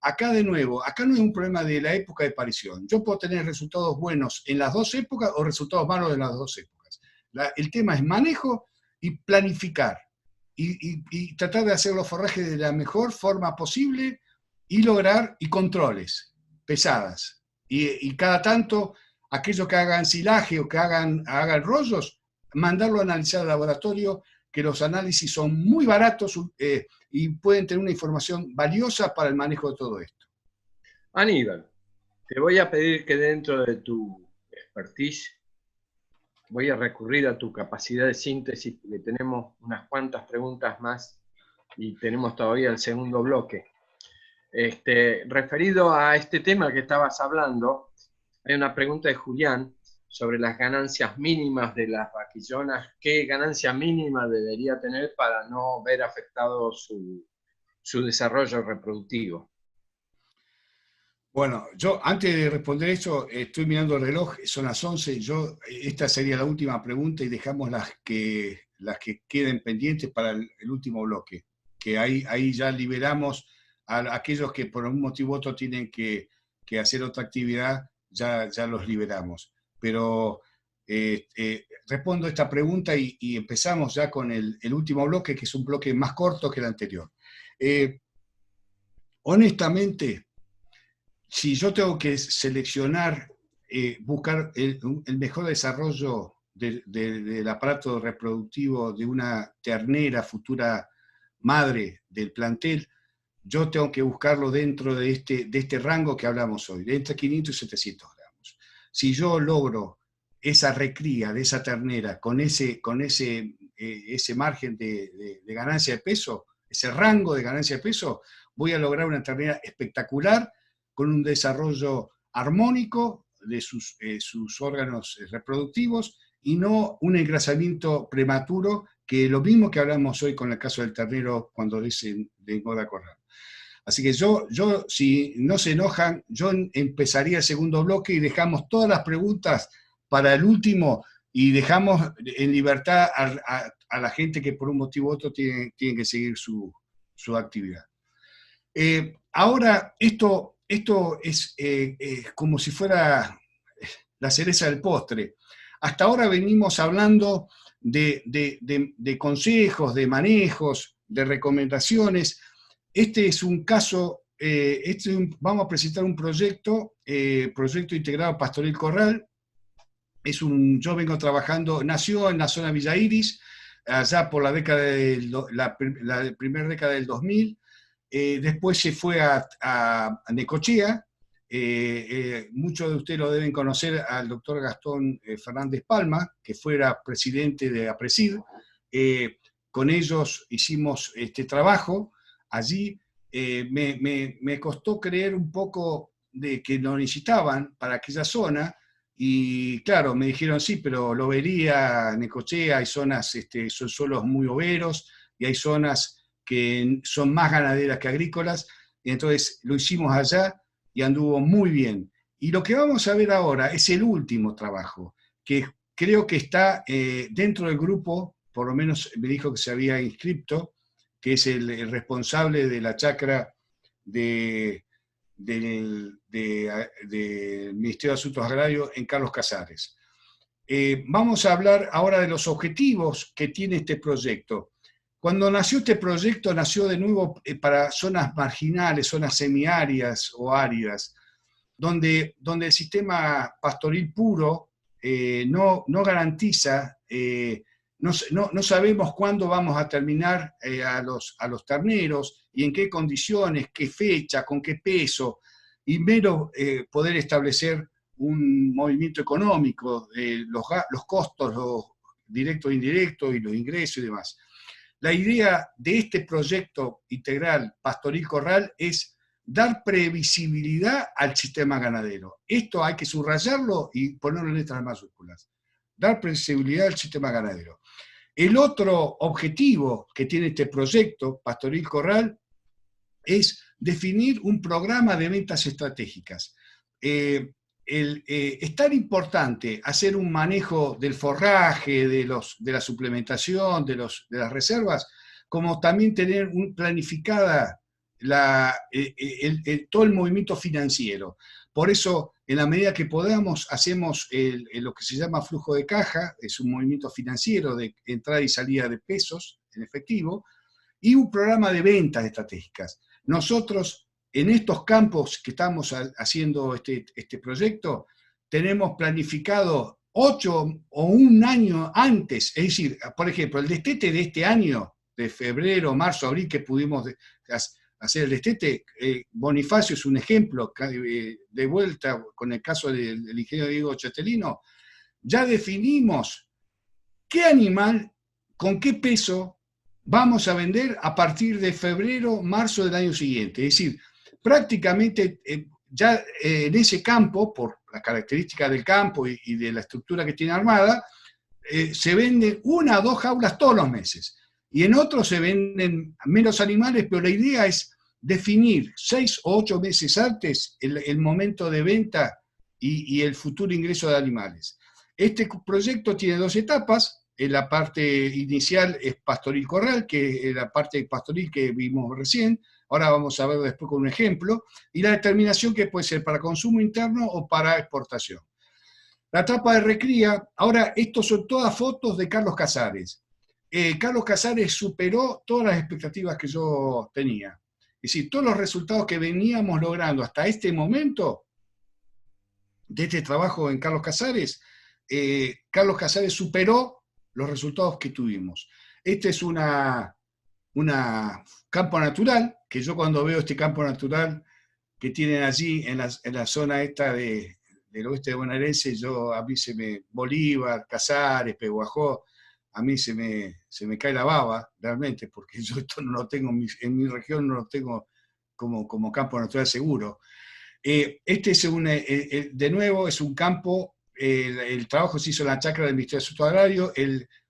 Speaker 2: acá de nuevo, acá no es un problema de la época de parición. Yo puedo tener resultados buenos en las dos épocas o resultados malos en las dos épocas. El tema es manejo y planificar. Y tratar de hacer los forrajes de la mejor forma posible y lograr, y controles, pesadas. Y cada tanto, aquellos que hagan silaje o que hagan rollos, mandarlo a analizar al laboratorio, que los análisis son muy baratos y pueden tener una información valiosa para el manejo de todo esto.
Speaker 1: Aníbal, te voy a pedir que dentro de tu expertise voy a recurrir a tu capacidad de síntesis, porque tenemos unas cuantas preguntas más y tenemos todavía el segundo bloque. Referido a este tema que estabas hablando, hay una pregunta de Julián sobre las ganancias mínimas de las vaquillonas. ¿Qué ganancia mínima debería tener para no ver afectado su desarrollo reproductivo?
Speaker 2: Bueno, yo antes de responder eso, estoy mirando el reloj, son las 11, esta sería la última pregunta y dejamos las que queden pendientes para el último bloque, que ahí ya liberamos a aquellos que por un motivo u otro tienen que hacer otra actividad, ya los liberamos. Pero respondo esta pregunta y empezamos ya con el último bloque, que es un bloque más corto que el anterior. Honestamente, si yo tengo que seleccionar, buscar el mejor desarrollo del aparato reproductivo de una ternera futura madre del plantel, yo tengo que buscarlo dentro de este rango que hablamos hoy, de entre 500 y 700 gramos. Si yo logro esa recría de esa ternera con ese margen de ganancia de peso, ese rango de ganancia de peso, voy a lograr una ternera espectacular, con un desarrollo armónico de sus órganos reproductivos y no un engrasamiento prematuro, que lo mismo que hablamos hoy con el caso del ternero cuando dicen de engorda corral. Así que yo, si no se enojan, yo empezaría el segundo bloque y dejamos todas las preguntas para el último y dejamos en libertad a la gente que por un motivo u otro tiene que seguir su actividad. Ahora, esto es como si fuera la cereza del postre. Hasta ahora venimos hablando de consejos, de manejos, de recomendaciones. Este es un caso, vamos a presentar un proyecto integrado Pastoril Corral. Yo vengo trabajando, nació en la zona Villa Iris, allá por la primera década del 2000. Después se fue a Necochea. Muchos de ustedes lo deben conocer al doctor Gastón Fernández Palma, que fuera presidente de APRESID. Con ellos hicimos este trabajo allí. Me costó creer un poco de que lo necesitaban para aquella zona, y claro, me dijeron sí, pero Lobería, Necochea, hay zonas, son suelos muy overos, y hay zonas que son más ganaderas que agrícolas, y entonces lo hicimos allá y anduvo muy bien. Y lo que vamos a ver ahora es el último trabajo, que creo que está dentro del grupo, por lo menos me dijo que se había inscrito, que es el responsable de la chacra del Ministerio de Asuntos Agrarios en Carlos Casares. Vamos a hablar ahora de los objetivos que tiene este proyecto. Cuando nació este proyecto, nació de nuevo para zonas marginales, zonas semiáridas o áridas, donde el sistema pastoril puro no garantiza no sabemos cuándo vamos a terminar a los terneros y en qué condiciones, qué fecha, con qué peso, y menos poder establecer un movimiento económico, los costos, los directos e indirectos y los ingresos y demás. La idea de este proyecto integral Pastoril Corral es dar previsibilidad al sistema ganadero. Esto hay que subrayarlo y ponerlo en letras mayúsculas. Dar previsibilidad al sistema ganadero. El otro objetivo que tiene este proyecto, Pastoril Corral, es definir un programa de ventas estratégicas. Es tan importante hacer un manejo del forraje, de la suplementación, de las reservas, como también tener planificada todo el movimiento financiero. Por eso, en la medida que podamos, hacemos lo que se llama flujo de caja, es un movimiento financiero de entrada y salida de pesos en efectivo, y un programa de ventas estratégicas. Nosotros, en estos campos que estamos haciendo este proyecto, tenemos planificado 8 o un año antes, es decir, por ejemplo, el destete de este año, de febrero, marzo, abril, que pudimos hacer el destete, Bonifacio es un ejemplo, de vuelta con el caso del ingeniero Diego Chetelino, ya definimos qué animal, con qué peso, vamos a vender a partir de febrero, marzo del año siguiente. Es decir, prácticamente ya en ese campo, por la característica del campo y de la estructura que tiene armada, se venden 1 o 2 jaulas todos los meses. Y en otros se venden menos animales, pero la idea es definir 6 o 8 meses antes el momento de venta y el futuro ingreso de animales. Este proyecto tiene 2 etapas. La parte inicial es Pastoril Corral, que es la parte de Pastoril que vimos recién. Ahora vamos a ver después con un ejemplo. Y la determinación que puede ser para consumo interno o para exportación. La etapa de recría, ahora estos son todas fotos de Carlos Casares. Carlos Casares superó todas las expectativas que yo tenía. Es decir, todos los resultados que veníamos logrando hasta este momento de este trabajo en Carlos Casares superó los resultados que tuvimos. Este es un campo natural, que yo cuando veo este campo natural que tienen allí en la zona esta del oeste de bonaerense, a mí Bolívar, Casares, Pehuajó, a mí se me cae la baba, realmente, porque yo esto no lo tengo, en mi región no lo tengo como campo natural seguro. Este es de nuevo, es un campo. El trabajo se hizo en la chacra del Ministerio de Asuntos Agrarios,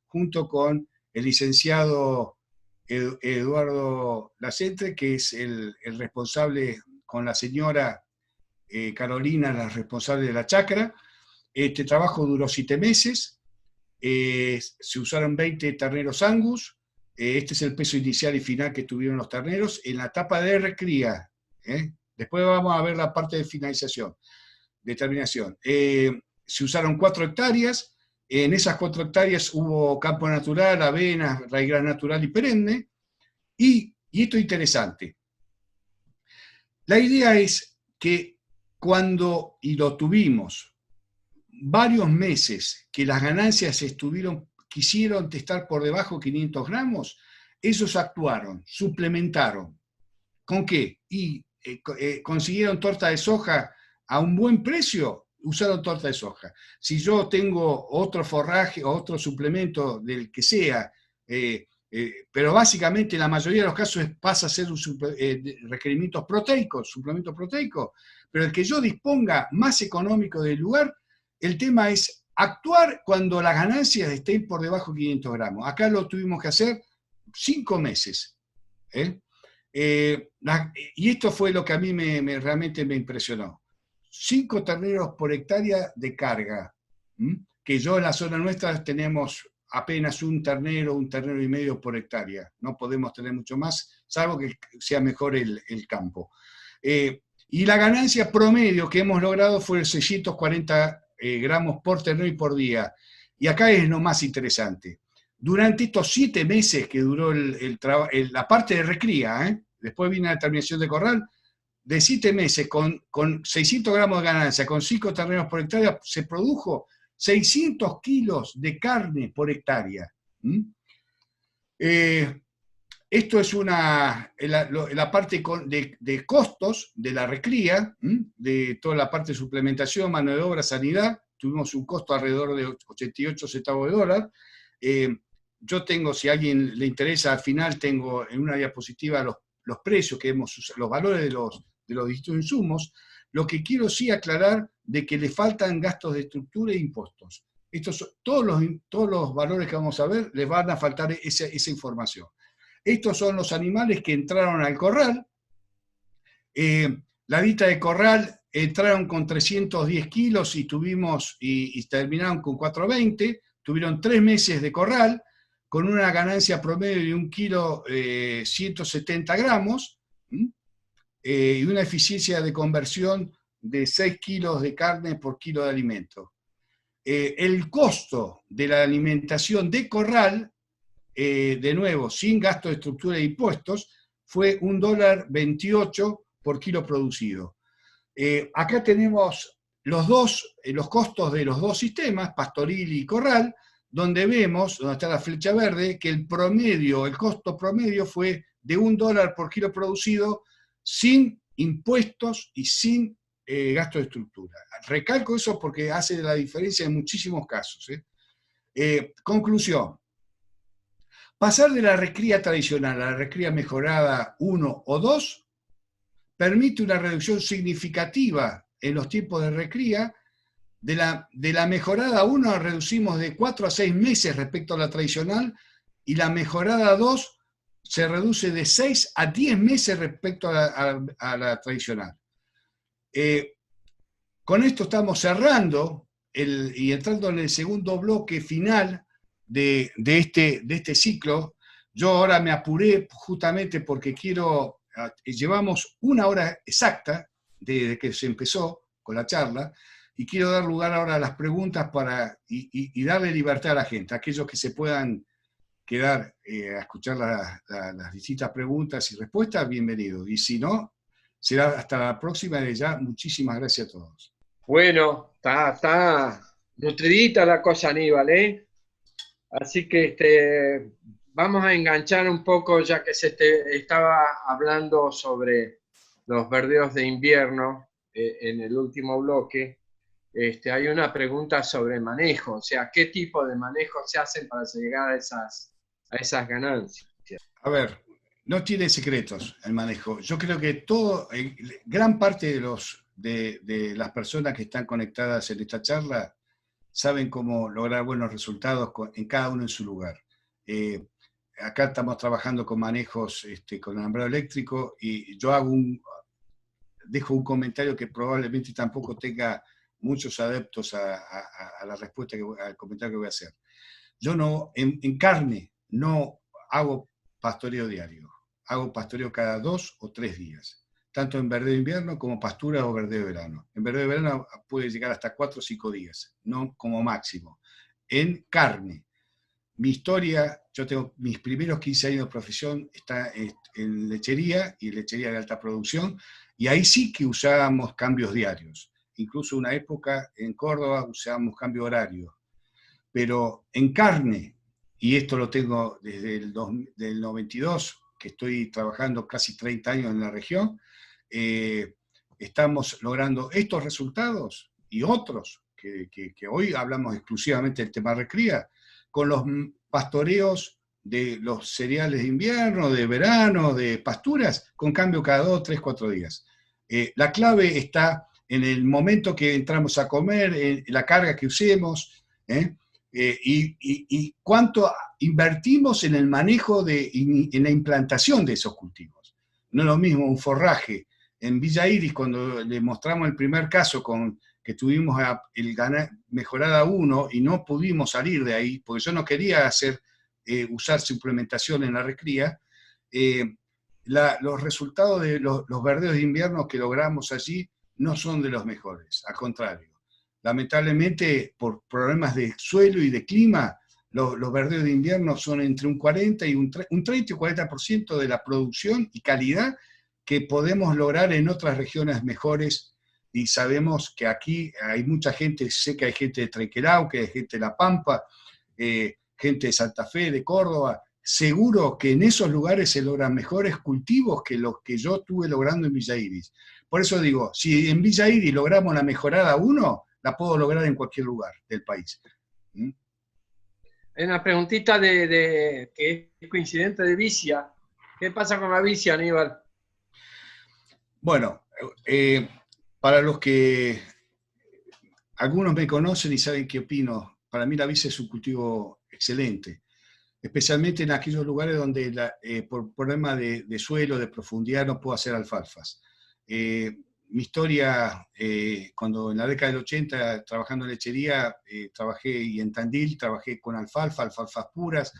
Speaker 2: junto con el licenciado Eduardo Lacentre, que es el responsable, con la señora Carolina, la responsable de la chacra. Este trabajo duró 7 meses, se usaron 20 terneros Angus, este es el peso inicial y final que tuvieron los terneros, en la etapa de recría. Después vamos a ver la parte de finalización, determinación. Se usaron 4 hectáreas, en esas 4 hectáreas hubo campo natural, avena, raigras natural y perenne, y esto es interesante. La idea es que y lo tuvimos, varios meses que las ganancias quisieron estar por debajo de 500 gramos, ellos actuaron, suplementaron. ¿Con qué? Y consiguieron torta de soja a un buen precio, usaron torta de soja. Si yo tengo otro forraje o otro suplemento del que sea, pero básicamente en la mayoría de los casos pasa a ser requerimientos proteicos, suplementos proteicos, pero el que yo disponga más económico del lugar, el tema es actuar cuando las ganancias estén por debajo de 500 gramos. Acá lo tuvimos que hacer 5 meses. Y esto fue lo que a mí realmente me impresionó. 5 terneros por hectárea de carga, que yo en la zona nuestra tenemos apenas un ternero y medio por hectárea. No podemos tener mucho más, salvo que sea mejor el campo. Y la ganancia promedio que hemos logrado fue 640 gramos por ternero y por día. Y acá es lo más interesante. Durante estos 7 meses que duró la parte de recría, después viene la terminación de corral, de 7 meses con 600 gramos de ganancia, con 5 terneros por hectárea, se produjo 600 kilos de carne por hectárea. ¿Mm? Esto es la parte de costos de la recría, de toda la parte de suplementación, mano de obra, sanidad. Tuvimos un costo alrededor de 88 centavos de dólar. Yo tengo, si a alguien le interesa, al final tengo en una diapositiva los precios que hemos usado, los valores de los distintos insumos. Lo que quiero sí aclarar de que le faltan gastos de estructura e impuestos. Todos los valores que vamos a ver les van a faltar esa información. Estos son los animales que entraron al corral. La dita de corral entraron con 310 kilos y terminaron con 420. Tuvieron 3 meses de corral con una ganancia promedio de 1 kilo 170 gramos y una eficiencia de conversión de 6 kilos de carne por kilo de alimento. El costo de la alimentación de corral, de nuevo, sin gasto de estructura e impuestos, fue $1.28 por kilo producido. Acá tenemos los costos de los dos sistemas, pastoril y corral, donde vemos, donde está la flecha verde, que el costo promedio fue de $1 por kilo producido, sin impuestos y sin gasto de estructura. Recalco eso porque hace la diferencia en muchísimos casos. Conclusión. Pasar de la recría tradicional a la recría mejorada 1 o 2 permite una reducción significativa en los tiempos de recría. De la mejorada 1 reducimos de 4 a 6 meses respecto a la tradicional, y la mejorada 2 se reduce de 6 a 10 meses respecto a la tradicional. Con esto estamos cerrando y entrando en el segundo bloque final de este ciclo. Yo ahora me apuré justamente porque llevamos 1 hora exacta desde que se empezó con la charla, y quiero dar lugar ahora a las preguntas y darle libertad a la gente, a aquellos que se puedan quedar a escuchar las distintas preguntas y respuestas, bienvenidos. Y si no, será hasta la próxima. De ya, muchísimas gracias a todos.
Speaker 1: Bueno, está nutridita la cosa, Aníbal, ¿eh? Así que vamos a enganchar un poco, ya que estaba hablando sobre los verdeos de invierno en el último bloque. Hay una pregunta sobre manejo, o sea, ¿qué tipo de manejo se hacen para llegar a esas ganancias?
Speaker 2: A ver, no tiene secretos el manejo. Yo creo que gran parte de las personas que están conectadas en esta charla saben cómo lograr buenos resultados en cada uno en su lugar. Acá estamos trabajando con manejos con alambrado eléctrico, y yo dejo un comentario que probablemente tampoco tenga muchos adeptos a la respuesta, al comentario que voy a hacer. Yo en carne no hago pastoreo diario, hago pastoreo cada 2 o 3 días, tanto en verdeo de invierno como pastura o verdeo de verano. En verdeo de verano puede llegar hasta 4 o 5 días, no como máximo. En carne, mi historia, yo tengo mis primeros 15 años de profesión, está en lechería y lechería de alta producción, y ahí sí que usábamos cambios diarios. Incluso una época en Córdoba usábamos cambio horario. Pero en carne, y esto lo tengo desde del 92, que estoy trabajando casi 30 años en la región, estamos logrando estos resultados y otros, que hoy hablamos exclusivamente del tema recría, con los pastoreos de los cereales de invierno, de verano, de pasturas, con cambio cada 2, 3, 4 días. La clave está en el momento que entramos a comer, en la carga que usemos, y cuánto invertimos en el manejo, en la implantación de esos cultivos. No es lo mismo un forraje. En Villa Iris, cuando le mostramos el primer caso que tuvimos mejorada 1 y no pudimos salir de ahí, porque yo no quería usar suplementación en la recría, los resultados de los verdeos de invierno que logramos allí no son de los mejores, al contrario. Lamentablemente, por problemas de suelo y de clima, los verdeos de invierno son entre un 30 y un 40% de la producción y calidad que podemos lograr en otras regiones mejores, y sabemos que aquí hay mucha gente, sé que hay gente de Trenquelao, que hay gente de La Pampa, gente de Santa Fe, de Córdoba, seguro que en esos lugares se logran mejores cultivos que los que yo estuve logrando en Villa Iris. Por eso digo, si en Villa Iris logramos la mejorada 1, la puedo lograr en cualquier lugar del país. ¿Mm?
Speaker 1: Hay una preguntita que es coincidente de vicia. ¿Qué pasa con la vicia, Aníbal?
Speaker 2: Bueno, para los que algunos me conocen y saben qué opino, para mí la vicia es un cultivo excelente, especialmente en aquellos lugares donde por problema de suelo, de profundidad, no puedo hacer alfalfas. Mi historia, cuando en la década del 80, trabajando en lechería, trabajé y en Tandil, trabajé con alfalfas puras,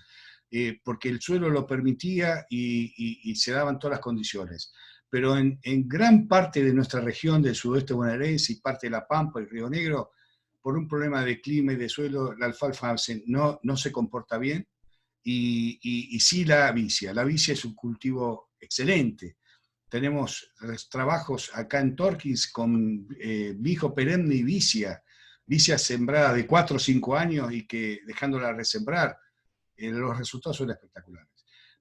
Speaker 2: porque el suelo lo permitía y se daban todas las condiciones. Pero en gran parte de nuestra región del sudoeste bonaerense y parte de La Pampa y Río Negro, por un problema de clima y de suelo, la alfalfa no se comporta bien, y sí la vicia. La vicia es un cultivo excelente. Tenemos trabajos acá en Torkins con bijo perenne y vicia sembrada de 4 o 5 años y que dejándola resembrar, los resultados son espectaculares.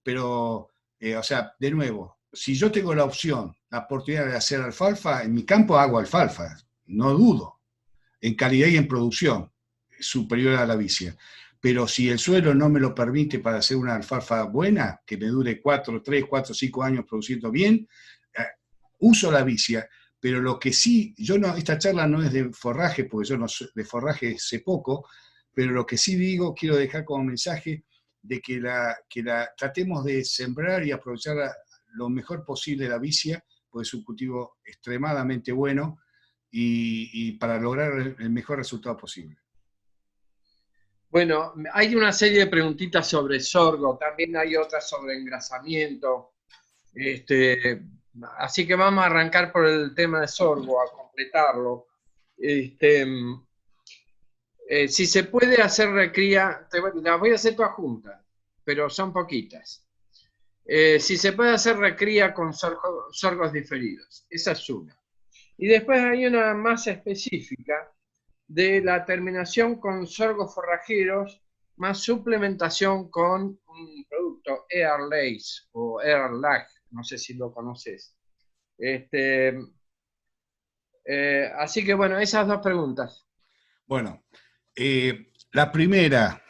Speaker 2: Pero, o sea, de nuevo, si yo tengo la opción, la oportunidad de hacer alfalfa, en mi campo hago alfalfa, no dudo, en calidad y en producción, superior a la vicia. Pero si el suelo no me lo permite para hacer una alfalfa buena, que me dure 3, 4, 5 años produciendo bien, uso la vicia. Pero lo que sí, esta charla no es de forraje, porque yo de forraje sé poco, pero lo que sí digo, quiero dejar como mensaje de que tratemos de sembrar y aprovechar lo mejor posible la vicia, porque es un cultivo extremadamente bueno y para lograr el mejor resultado posible.
Speaker 1: Bueno, hay una serie de preguntitas sobre sorgo, también hay otras sobre engrasamiento. Así que vamos a arrancar por el tema de sorgo, a completarlo. Si se puede hacer recría, las voy a hacer todas juntas, pero son poquitas. Si se puede hacer recría con sorgos diferidos, esa es una. Y después hay una más específica de la terminación con sorgos forrajeros más suplementación con un producto Airlace o Airlag, no sé si lo conoces. Así que bueno, esas dos preguntas.
Speaker 2: Bueno, la primera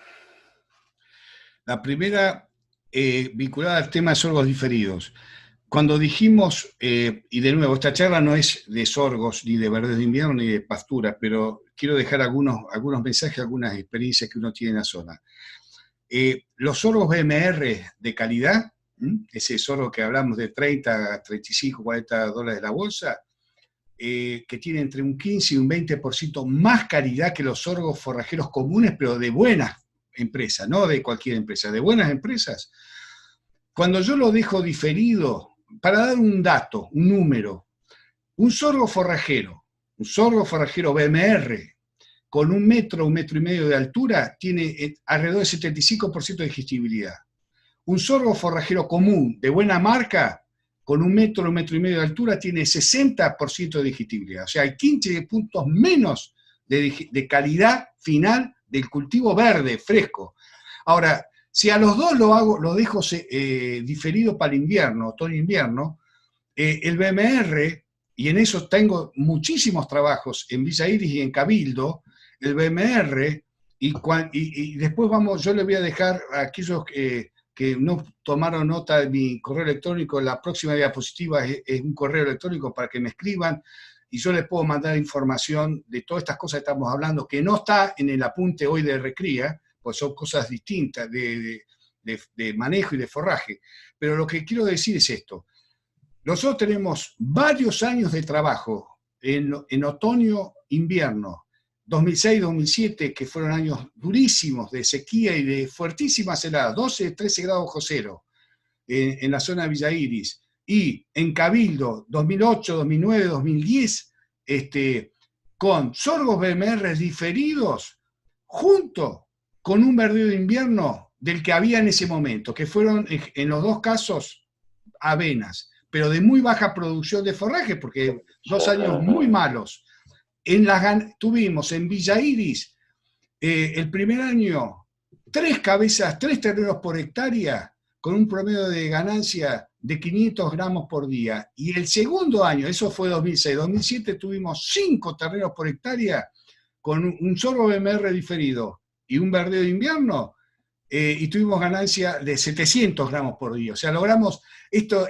Speaker 2: vinculada al tema de sorgos diferidos. Cuando dijimos, y de nuevo, esta charla no es de sorgos, ni de verdes de invierno, ni de pasturas, pero quiero dejar algunos mensajes, algunas experiencias que uno tiene en la zona. Los sorgos BMR de calidad, ese sorgo que hablamos de 30, 35, 40 dólares la bolsa, que tiene entre un 15 y un 20% más calidad que los sorgos forrajeros comunes, pero de buenas empresas, no de cualquier empresa, de buenas empresas. Cuando yo lo dejo diferido, para dar un dato, un número, un sorgo forrajero BMR, con 1 metro, 1,5 metros de altura, tiene alrededor del 75% de digestibilidad. Un sorgo forrajero común, de buena marca, con 1 metro, 1,5 metros de altura, tiene 60% de digestibilidad. O sea, hay 15 puntos menos de calidad final del cultivo verde, fresco. Ahora, si a los dos lo dejo diferido para el invierno, otoño-invierno, el BMR, y en eso tengo muchísimos trabajos en Villa Iris y en Cabildo, el BMR, y después yo le voy a dejar a aquellos que no tomaron nota de mi correo electrónico, la próxima diapositiva es un correo electrónico para que me escriban, y yo les puedo mandar información de todas estas cosas que estamos hablando, que no está en el apunte hoy de recría, pues son cosas distintas de manejo y de forraje. Pero lo que quiero decir es esto. Nosotros tenemos varios años de trabajo en otoño-invierno, 2006-2007, que fueron años durísimos de sequía y de fuertísimas heladas, 12, 13 grados bajo cero en la zona de Villa Iris. Y en Cabildo, 2008, 2009, 2010, con sorgos BMR diferidos, junto con un verdeo de invierno del que había en ese momento, que fueron en los dos casos avenas, pero de muy baja producción de forraje, porque 2 años muy malos. Tuvimos en Villa Iris el primer año tres terneros por hectárea, con un promedio de ganancia de 500 gramos por día. Y el segundo año, eso fue 2006, 2007 tuvimos 5 terneros por hectárea con un sorgo BMR diferido y un verdeo de invierno, y tuvimos ganancia de 700 gramos por día. O sea, logramos esto,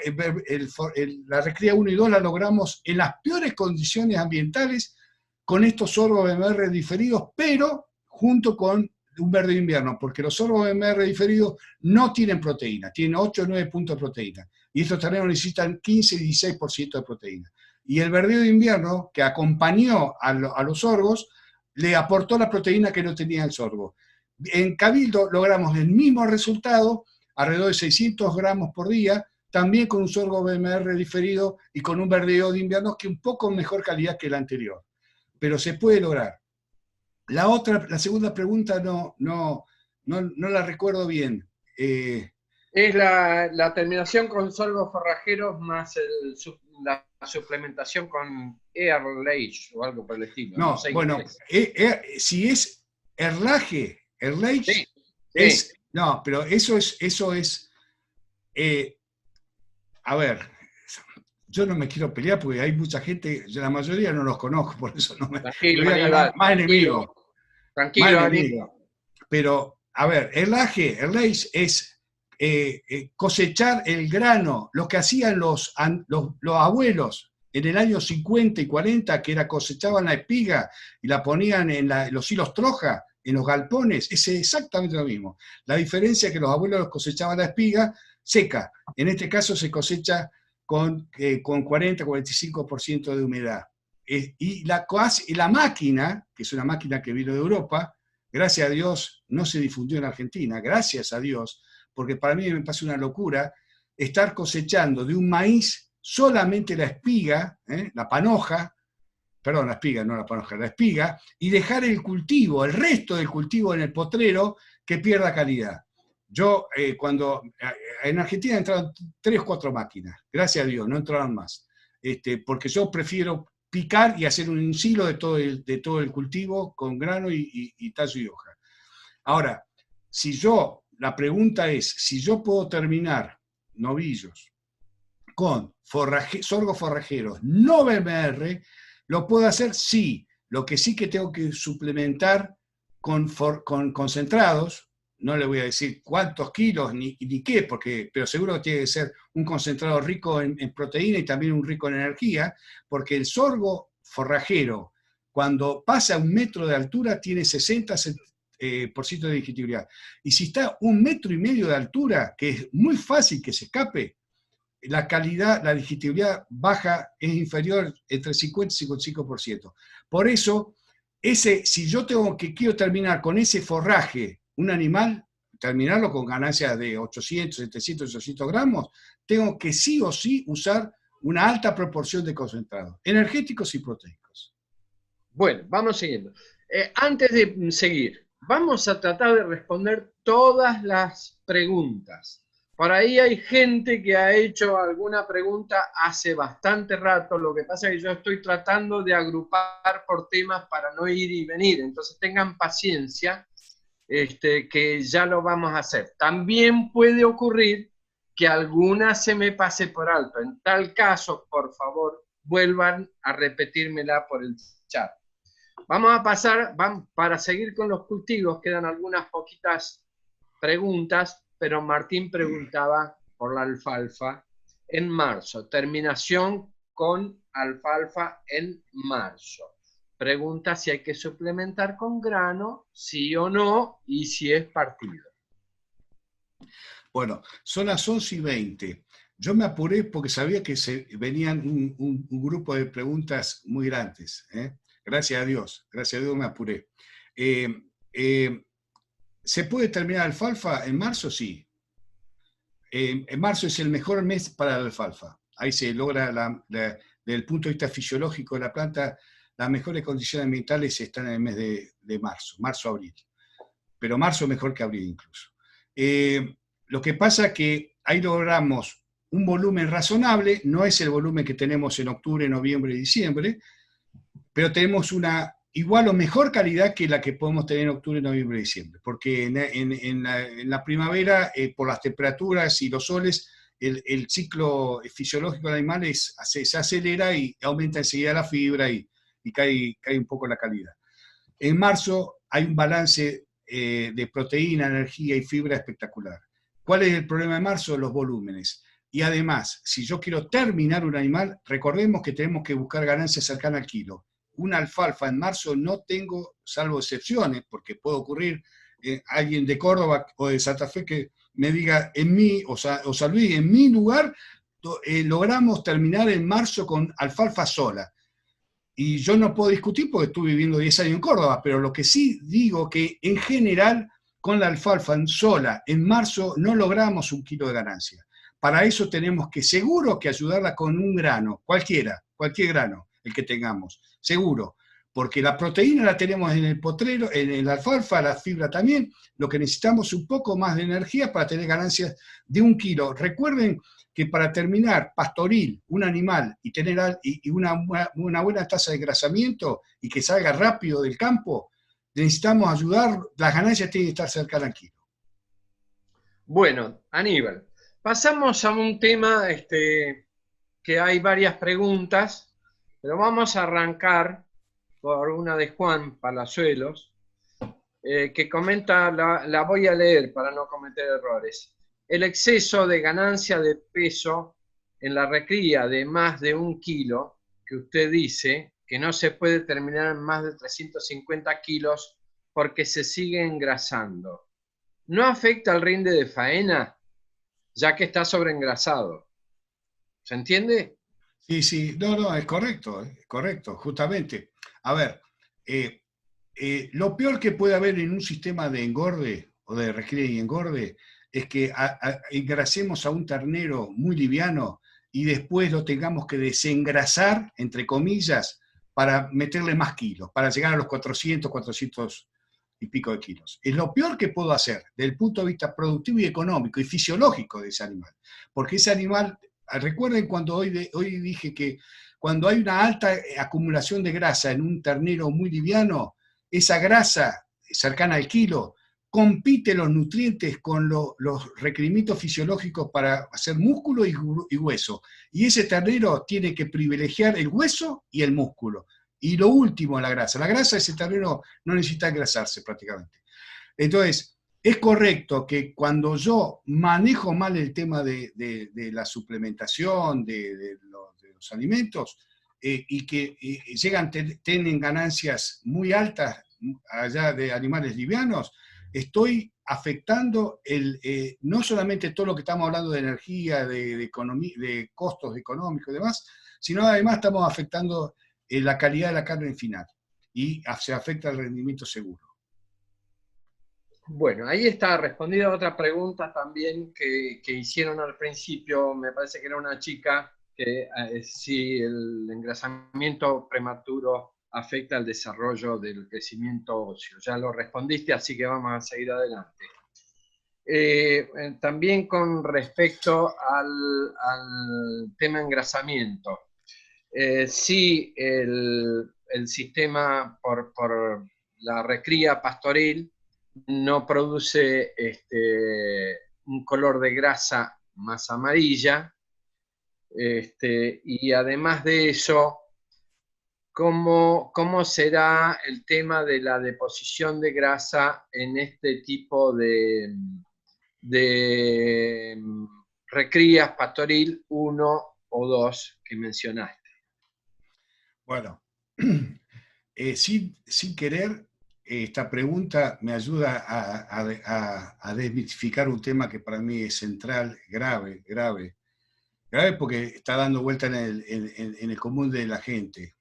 Speaker 2: la recría 1 y 2 la logramos en las peores condiciones ambientales con estos sorgos BMR diferidos, pero junto con un verde de invierno, porque los sorgos BMR diferidos no tienen proteína, tienen 8 o 9 puntos de proteína, y estos terneros necesitan 15 y 16% de proteína. Y el verdeo de invierno, que acompañó a los sorgos, le aportó la proteína que no tenía el sorgo. En Cabildo logramos el mismo resultado, alrededor de 600 gramos por día, también con un sorgo BMR diferido y con un verdeo de invierno que un poco mejor calidad que el anterior. Pero se puede lograr. La segunda pregunta no la recuerdo bien.
Speaker 1: Es la terminación con sorgos forrajeros más la suplementación con Earlage o algo por el estilo.
Speaker 2: No,
Speaker 1: sé
Speaker 2: bueno, si es Erlage
Speaker 1: sí,
Speaker 2: es...
Speaker 1: sí.
Speaker 2: No, pero eso es a ver, yo no me quiero pelear porque hay mucha gente, yo la mayoría no los conozco, por eso no me
Speaker 1: Tranquilo,
Speaker 2: voy a ganar
Speaker 1: Aníbal,
Speaker 2: más enemigos. Más
Speaker 1: tranquilo,
Speaker 2: enemigo.
Speaker 1: Aníbal.
Speaker 2: Pero, a ver, el lage es cosechar el grano, lo que hacían los abuelos en el año 50 y 40, que era cosechaban la espiga y la ponían en los hilos Troja, en los galpones, es exactamente lo mismo. La diferencia es que los abuelos cosechaban la espiga seca, en este caso se cosecha con 40-45% de humedad. Y la máquina, que es una máquina que vino de Europa, gracias a Dios no se difundió en Argentina, gracias a Dios, porque para mí me pasa una locura estar cosechando de un maíz solamente la espiga, la panoja, perdón, la espiga, no la panoja, la espiga, y dejar el cultivo, el resto del cultivo en el potrero, que pierda calidad. Yo, en Argentina entraron 3 o 4 máquinas, gracias a Dios, no entraron más, porque yo prefiero picar y hacer un silo de todo el cultivo con grano y tallo y hoja. Ahora, la pregunta es, si yo puedo terminar novillos con sorgos forrajeros no BMR, ¿lo puedo hacer? Sí. Lo que sí que tengo que suplementar con concentrados, no le voy a decir cuántos kilos ni qué, pero seguro que tiene que ser un concentrado rico en proteína y también un rico en energía, porque el sorgo forrajero, cuando pasa 1 metro de altura, tiene 60% de digestibilidad. Y si está 1,5 metros de altura, que es muy fácil que se escape, la calidad, la digestibilidad baja, es inferior entre 50 y 55%. Por eso, si yo quiero terminar con ese forraje, un animal, terminarlo con ganancias de 800, 700, 800 gramos, tengo que sí o sí usar una alta proporción de concentrados, energéticos y proteicos.
Speaker 1: Bueno, vamos siguiendo. Antes de seguir, vamos a tratar de responder todas las preguntas. Por ahí hay gente que ha hecho alguna pregunta hace bastante rato, lo que pasa es que yo estoy tratando de agrupar por temas para no ir y venir, entonces tengan paciencia, que ya lo vamos a hacer. También puede ocurrir que alguna se me pase por alto. En tal caso, por favor, vuelvan a repetírmela por el chat. Vamos a pasar, para seguir con los cultivos, quedan algunas poquitas preguntas, pero Martín preguntaba por la alfalfa en marzo, terminación con alfalfa en marzo. Pregunta si hay que suplementar con grano, sí o no, y si es partido.
Speaker 2: Bueno, son las 11:20. Yo me apuré porque sabía que venían un grupo de preguntas muy grandes. Gracias a Dios me apuré. ¿Se puede terminar alfalfa en marzo? Sí. En marzo es el mejor mes para la alfalfa. Ahí se logra, desde el punto de vista fisiológico de la planta, las mejores condiciones ambientales están en el mes de marzo-abril. Pero marzo es mejor que abril incluso. Lo que pasa es que ahí logramos un volumen razonable, no es el volumen que tenemos en octubre, noviembre y diciembre, pero tenemos una igual o mejor calidad que la que podemos tener en octubre, noviembre y diciembre, porque en la primavera, por las temperaturas y los soles, el ciclo fisiológico del animal se acelera y aumenta enseguida la fibra y cae un poco la calidad. En marzo hay un balance de proteína, energía y fibra espectacular. ¿Cuál es el problema de marzo? Los volúmenes. Y además, si yo quiero terminar un animal, recordemos que tenemos que buscar ganancias cercanas al kilo. Una alfalfa en marzo no tengo, salvo excepciones, porque puede ocurrir alguien de Córdoba o de Santa Fe que me diga, o San Luis, en mi lugar, logramos terminar en marzo con alfalfa sola. Y yo no puedo discutir porque estuve viviendo 10 años en Córdoba, pero lo que sí digo que en general con la alfalfa sola en marzo no logramos 1 kilo de ganancia. Para eso tenemos que seguro que ayudarla con un grano, cualquier grano, el que tengamos, seguro. Porque la proteína la tenemos en el potrero, en la alfalfa, la fibra también. Lo que necesitamos es un poco más de energía para tener ganancias de 1 kilo. Recuerden que para terminar pastoril un animal y tener una buena tasa de engrasamiento y que salga rápido del campo, necesitamos ayudar, las ganancias tienen que estar cercanas al kilo.
Speaker 1: Bueno, Aníbal, pasamos a un tema que hay varias preguntas, pero vamos a arrancar por una de Juan Palazuelos, que comenta, la voy a leer para no cometer errores. El exceso de ganancia de peso en la recría de más de 1 kilo, que usted dice que no se puede terminar en más de 350 kilos porque se sigue engrasando, ¿no afecta al rinde de faena, ya que está sobreengrasado? ¿Se entiende?
Speaker 2: Sí, no, es correcto, justamente. A ver, lo peor que puede haber en un sistema de engorde o de recría y engorde es que engrasemos a un ternero muy liviano y después lo tengamos que desengrasar, entre comillas, para meterle más kilos, para llegar a los 400 y pico de kilos. Es lo peor que puedo hacer desde el punto de vista productivo y económico y fisiológico de ese animal. Porque ese animal, recuerden cuando hoy dije que cuando hay una alta acumulación de grasa en un ternero muy liviano, esa grasa cercana al kilo compite los nutrientes con los requerimientos fisiológicos para hacer músculo y hueso. Y ese ternero tiene que privilegiar el hueso y el músculo. Y lo último, la grasa. La grasa, ese ternero no necesita engrasarse prácticamente. Entonces, es correcto que cuando yo manejo mal el tema de la suplementación de los alimentos y que tienen ganancias muy altas allá de animales livianos, estoy afectando no solamente todo lo que estamos hablando de energía, de costos económicos y demás, sino además estamos afectando la calidad de la carne final y se afecta el rendimiento seguro.
Speaker 1: Bueno, ahí está respondida otra pregunta también que hicieron al principio, me parece que era una chica, que si el engrasamiento prematuro afecta al desarrollo del crecimiento óseo. Ya lo respondiste, así que vamos a seguir adelante. También con respecto al tema engrasamiento. Si el sistema por la recría pastoril no produce un color de grasa más amarilla, y además de eso, ¿cómo será el tema de la deposición de grasa en este tipo de recrías pastoril 1 o 2 que mencionaste?
Speaker 2: Bueno, sin querer, esta pregunta me ayuda a desmitificar un tema que para mí es central, grave porque está dando vuelta en el común de la gente.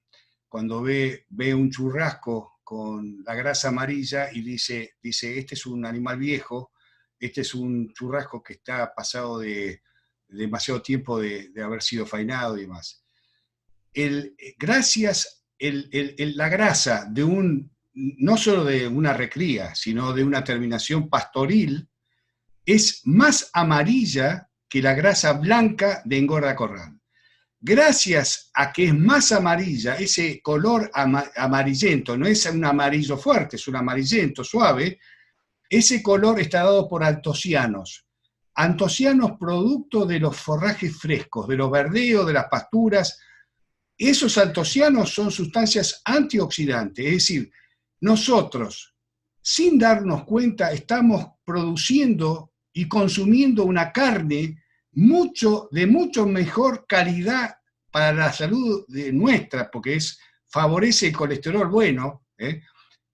Speaker 2: Cuando ve un churrasco con la grasa amarilla y dice, este es un animal viejo, este es un churrasco que está pasado de demasiado tiempo de haber sido faenado y demás. La grasa no solo de una recría, sino de una terminación pastoril, es más amarilla que la grasa blanca de engorda corral. gracias a que es más amarilla, ese color amarillento, no es un amarillo fuerte, es un amarillento suave, ese color está dado por antocianos. Antocianos producto de los forrajes frescos, de los verdeos, de las pasturas. Esos antocianos son sustancias antioxidantes, es decir, nosotros, sin darnos cuenta, estamos produciendo y consumiendo una carne de mucho mejor calidad para la salud nuestra, porque favorece el colesterol bueno,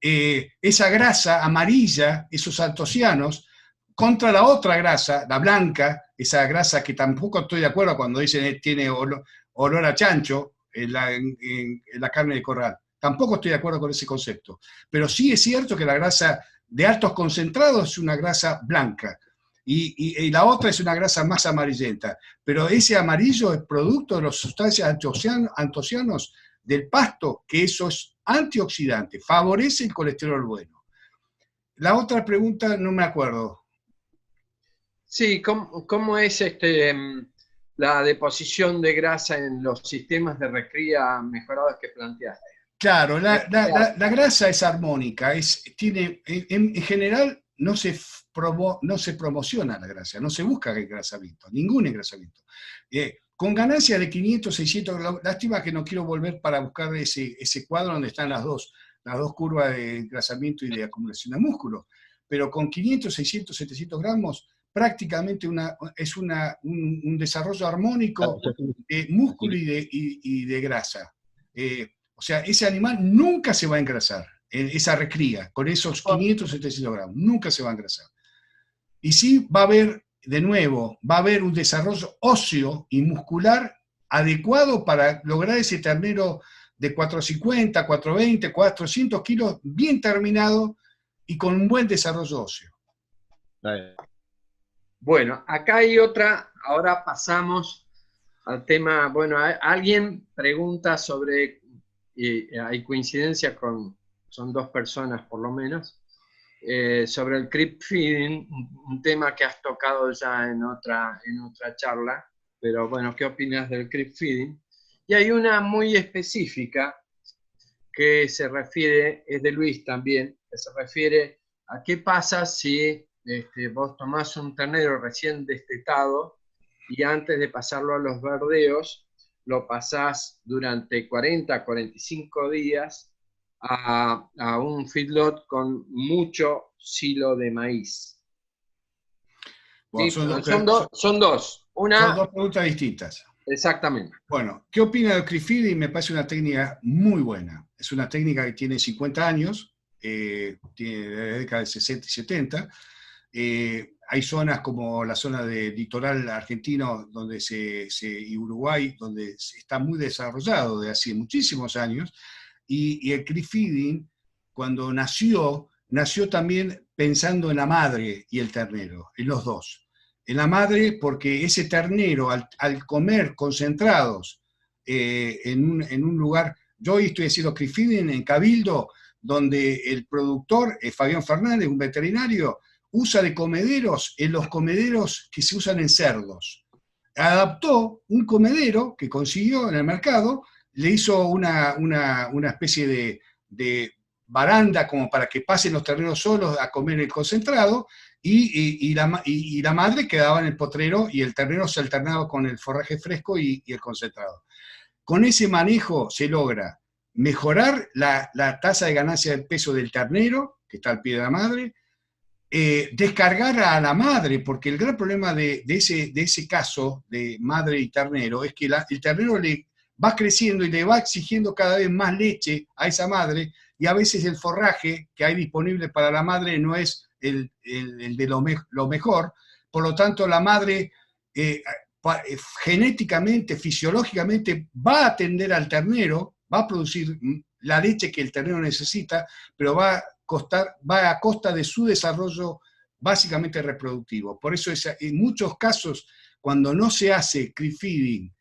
Speaker 2: esa grasa amarilla, esos antocianos, contra la otra grasa, la blanca, esa grasa que tampoco estoy de acuerdo cuando dicen tiene olor a chancho en la carne de corral. Tampoco estoy de acuerdo con ese concepto. Pero sí es cierto que la grasa de altos concentrados es una grasa blanca y la otra es una grasa más amarillenta. Pero ese amarillo es producto de las sustancias antocianos del pasto, que eso es antioxidante, favorece el colesterol bueno. La otra pregunta no me acuerdo.
Speaker 1: Sí, ¿cómo es la deposición de grasa en los sistemas de recría mejorados que planteaste?
Speaker 2: Claro, la grasa es armónica, en general no se promociona la grasa, no se busca engrasamiento, ningún engrasamiento. Con ganancias de 500, 600, lástima que no quiero volver para buscar ese cuadro donde están las dos curvas de engrasamiento y de acumulación de músculo, pero con 500, 600, 700 gramos prácticamente es un desarrollo armónico de músculo y de grasa. O sea, ese animal nunca se va a engrasar, esa recría, con esos 500, 700 gramos, nunca se va a engrasar. Y sí va a haber un desarrollo óseo y muscular adecuado para lograr ese ternero de 450, 420, 400 kilos bien terminado y con un buen desarrollo óseo.
Speaker 1: Bueno, acá hay otra, ahora pasamos al tema, bueno, alguien pregunta sobre, hay coincidencia son dos personas por lo menos, sobre el creep feeding, un tema que has tocado ya en otra charla, pero bueno, ¿qué opinas del creep feeding? Y hay una muy específica que se refiere, es de Luis también, que se refiere a qué pasa si vos tomás un ternero recién destetado y antes de pasarlo a los verdeos, lo pasás durante 40, 45 días a un feedlot con mucho silo de maíz.
Speaker 2: Bueno,
Speaker 1: ¿Sí? Son dos.
Speaker 2: Son dos preguntas distintas.
Speaker 1: Exactamente.
Speaker 2: Bueno, ¿qué opina del creep feeding? Me parece una técnica muy buena. Es una técnica que tiene 50 años, tiene de la década de 60 y 70. Hay zonas como la zona del litoral argentino y Uruguay, donde está muy desarrollado desde hace muchísimos años, y el creep feeding, cuando nació también pensando en la madre y el ternero, en los dos. En la madre, porque ese ternero, al comer concentrados en un lugar, yo hoy estoy haciendo creep feeding en Cabildo, donde el productor, Fabián Fernández, un veterinario, usa de comederos en los comederos que se usan en cerdos. Adaptó un comedero que consiguió en el mercado, le hizo una especie de baranda como para que pasen los terneros solos a comer el concentrado, y la madre quedaba en el potrero y el ternero se alternaba con el forraje fresco y el concentrado. Con ese manejo se logra mejorar la tasa de ganancia de peso del ternero, que está al pie de la madre, descargar a la madre, porque el gran problema de ese caso de madre y ternero es que el ternero le va creciendo y le va exigiendo cada vez más leche a esa madre, y a veces el forraje que hay disponible para la madre no es el de lo mejor, por lo tanto la madre genéticamente, fisiológicamente va a atender al ternero, va a producir la leche que el ternero necesita, pero va a costa de su desarrollo básicamente reproductivo. Por eso en muchos casos, cuando no se hace creep feeding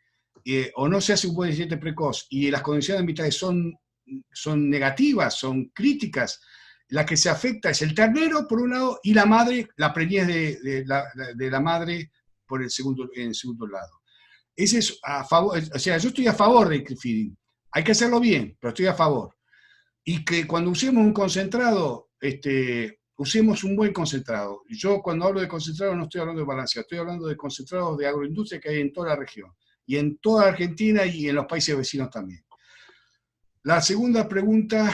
Speaker 2: o no se hace un buen deshiete precoz y las condiciones ambientales son negativas, son críticas, la que se afecta es el ternero por un lado y la madre, la preñez de la madre en el segundo lado. Ese es a favor, o sea, yo estoy a favor del creep feeding. Hay que hacerlo bien, pero estoy a favor. Y que cuando usemos un concentrado, usemos un buen concentrado. Yo cuando hablo de concentrado no estoy hablando de balanceado, estoy hablando de concentrados de agroindustria que hay en toda la región, y en toda Argentina y en los países vecinos también. La segunda pregunta,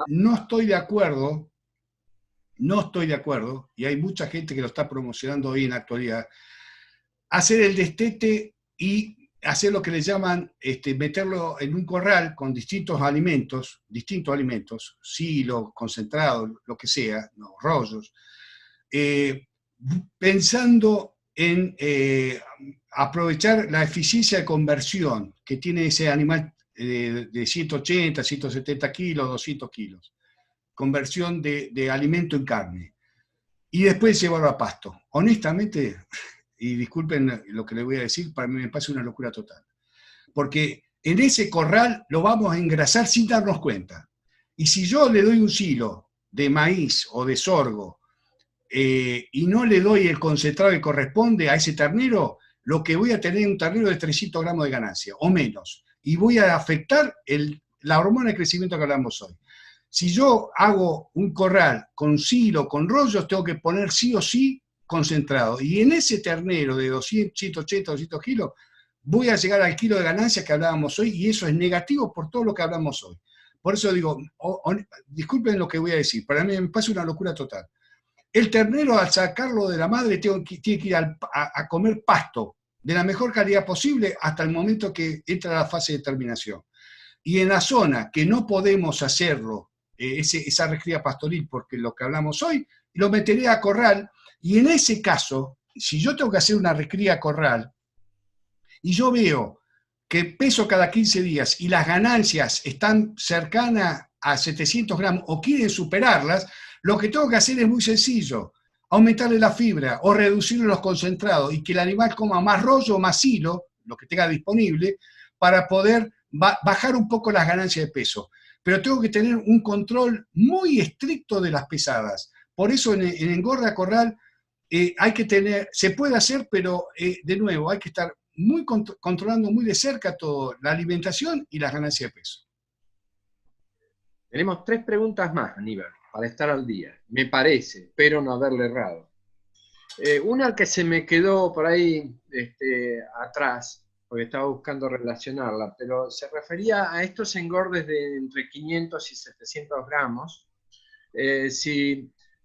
Speaker 2: no estoy de acuerdo, y hay mucha gente que lo está promocionando hoy en la actualidad, hacer el destete y hacer lo que le llaman, meterlo en un corral con distintos alimentos, silo, concentrado, lo que sea, no, rollos, pensando en aprovechar la eficiencia de conversión que tiene ese animal de 180, 170 kilos, 200 kilos, conversión de alimento en carne, y después llevarlo a pasto. Honestamente, y disculpen lo que les voy a decir, para mí me parece una locura total. Porque en ese corral lo vamos a engrasar sin darnos cuenta. Y si yo le doy un silo de maíz o de sorgo y no le doy el concentrado que corresponde a ese ternero, lo que voy a tener es un ternero de 300 gramos de ganancia, o menos. Y voy a afectar la hormona de crecimiento que hablamos hoy. Si yo hago un corral con silo, con rollos, tengo que poner sí o sí concentrado. Y en ese ternero de 200, 180, 200 kilos, voy a llegar al kilo de ganancia que hablábamos hoy, y eso es negativo por todo lo que hablamos hoy. Por eso digo, disculpen lo que voy a decir, para mí me pasa una locura total. El ternero, al sacarlo de la madre, tiene que ir a comer pasto de la mejor calidad posible hasta el momento que entra la fase de terminación. Y en la zona que no podemos hacerlo, esa recría pastoril, porque lo que hablamos hoy, lo meteré a corral, y en ese caso, si yo tengo que hacer una recría a corral, y yo veo que peso cada 15 días y las ganancias están cercanas a 700 gramos o quieren superarlas, lo que tengo que hacer es muy sencillo: aumentarle la fibra o reducirle los concentrados y que el animal coma más rollo o más hilo, lo que tenga disponible, para poder bajar un poco las ganancias de peso. Pero tengo que tener un control muy estricto de las pesadas. Por eso en engorda corral hay que tener, se puede hacer, pero de nuevo, hay que estar muy controlando muy de cerca todo, la alimentación y las ganancias de peso.
Speaker 1: Tenemos 3 preguntas más, Aníbal, para estar al día. Me parece, espero no haberle errado. Una que se me quedó por ahí atrás, porque estaba buscando relacionarla, pero se refería a estos engordes de entre 500 y 700 gramos.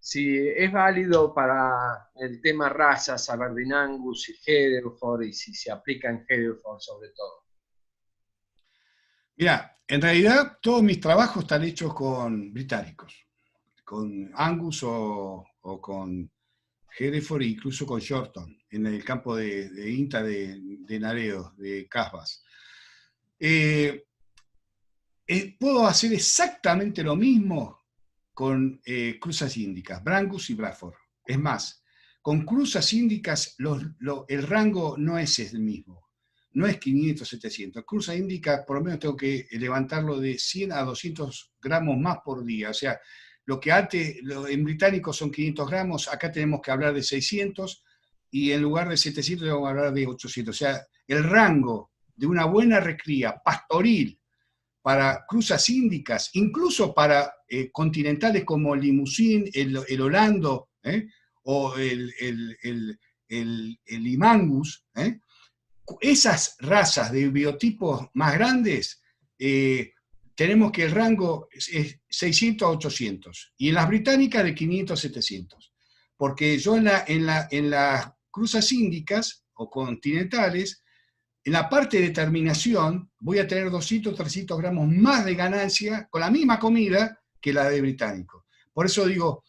Speaker 1: Si es válido para el tema razas, Aberdeen Angus y Hereford, y si se aplica en Hereford sobre todo.
Speaker 2: Mira, en realidad todos mis trabajos están hechos con británicos, con Angus o con Hereford, incluso con Shorton, en el campo de INTA de Nareos, de Casbas. Puedo hacer exactamente lo mismo con cruzas índicas, Brangus y Bradford. Es más, con cruzas índicas el rango no es el mismo. No es 500, 700. Cruza índica, por lo menos tengo que levantarlo de 100 a 200 gramos más por día. O sea, lo que antes en británico son 500 gramos, acá tenemos que hablar de 600, y en lugar de 700 vamos a hablar de 800. O sea, el rango de una buena recría pastoril para cruzas índicas, incluso para continentales como el Limousin, el Holando, o el Limangus, esas razas de biotipos más grandes, tenemos que el rango es 600 a 800, y en las británicas de 500 a 700. Porque yo en las cruzas índicas o continentales, en la parte de terminación voy a tener 200, 300 gramos más de ganancia con la misma comida que la de británico. Por eso digo,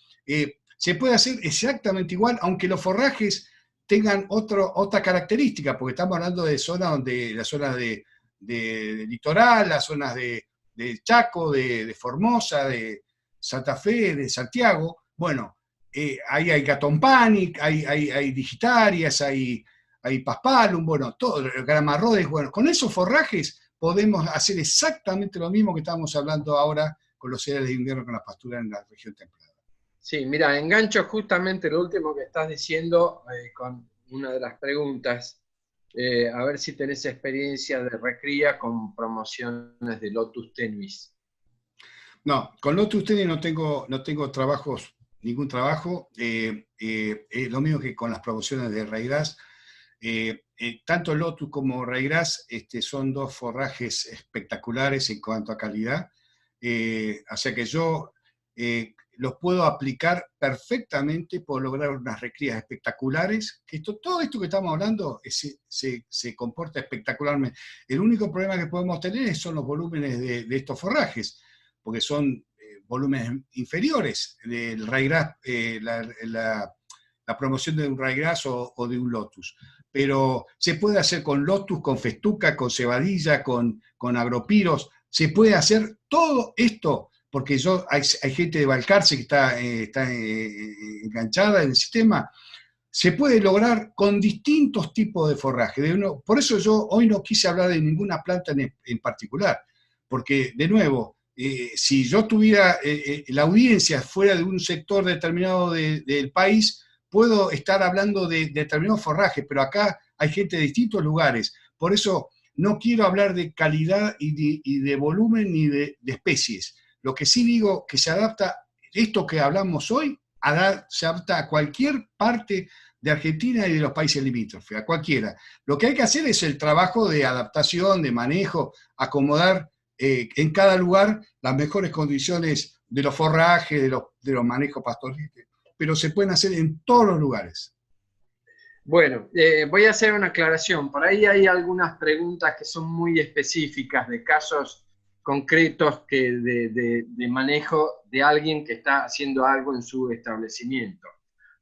Speaker 2: se puede hacer exactamente igual, aunque los forrajes tengan otra característica, porque estamos hablando de las zonas de litoral, las zonas de Chaco, de Formosa, de Santa Fe, de Santiago. Bueno, ahí hay Gatton Panic, hay Digitarias, hay Paspalum, bueno, todo, Gramarrodes. Bueno, con esos forrajes podemos hacer exactamente lo mismo que estamos hablando ahora con los cereales de invierno, con la pastura en la región templada.
Speaker 1: Sí, mira, engancho justamente lo último que estás diciendo con una de las preguntas. A ver si tenés experiencia de recría con promociones de Lotus Tenuis.
Speaker 2: No, con Lotus Tennis no tengo trabajos, ningún trabajo. Lo mismo que con las promociones de Raigras. Tanto Lotus como Raigras son dos forrajes espectaculares en cuanto a calidad. O sea que yo los puedo aplicar perfectamente, puedo lograr unas recrías espectaculares. Todo esto que estamos hablando se comporta espectacularmente. El único problema que podemos tener son los volúmenes de estos forrajes, porque son volúmenes inferiores del Raigras, la promoción de un Raigras o de un Lotus. Pero se puede hacer con Lotus, con Festuca, con Cebadilla, con Agropiros, se puede hacer todo esto, porque hay gente de Balcarce que está enganchada en el sistema. Se puede lograr con distintos tipos de forraje. Por eso yo hoy no quise hablar de ninguna planta en particular, porque, de nuevo, si yo tuviera la audiencia fuera de un sector determinado del país, puedo estar hablando de determinados forrajes, pero acá hay gente de distintos lugares. Por eso no quiero hablar de calidad y de volumen ni de especies. Lo que sí digo que se adapta, esto que hablamos hoy, se adapta a cualquier parte de Argentina y de los países limítrofes, a cualquiera. Lo que hay que hacer es el trabajo de adaptación, de manejo, acomodar en cada lugar las mejores condiciones de los forrajes, de los manejos pastoriles, pero se pueden hacer en todos los lugares.
Speaker 1: Bueno, voy a hacer una aclaración. Por ahí hay algunas preguntas que son muy específicas de casos concretos de manejo de alguien que está haciendo algo en su establecimiento.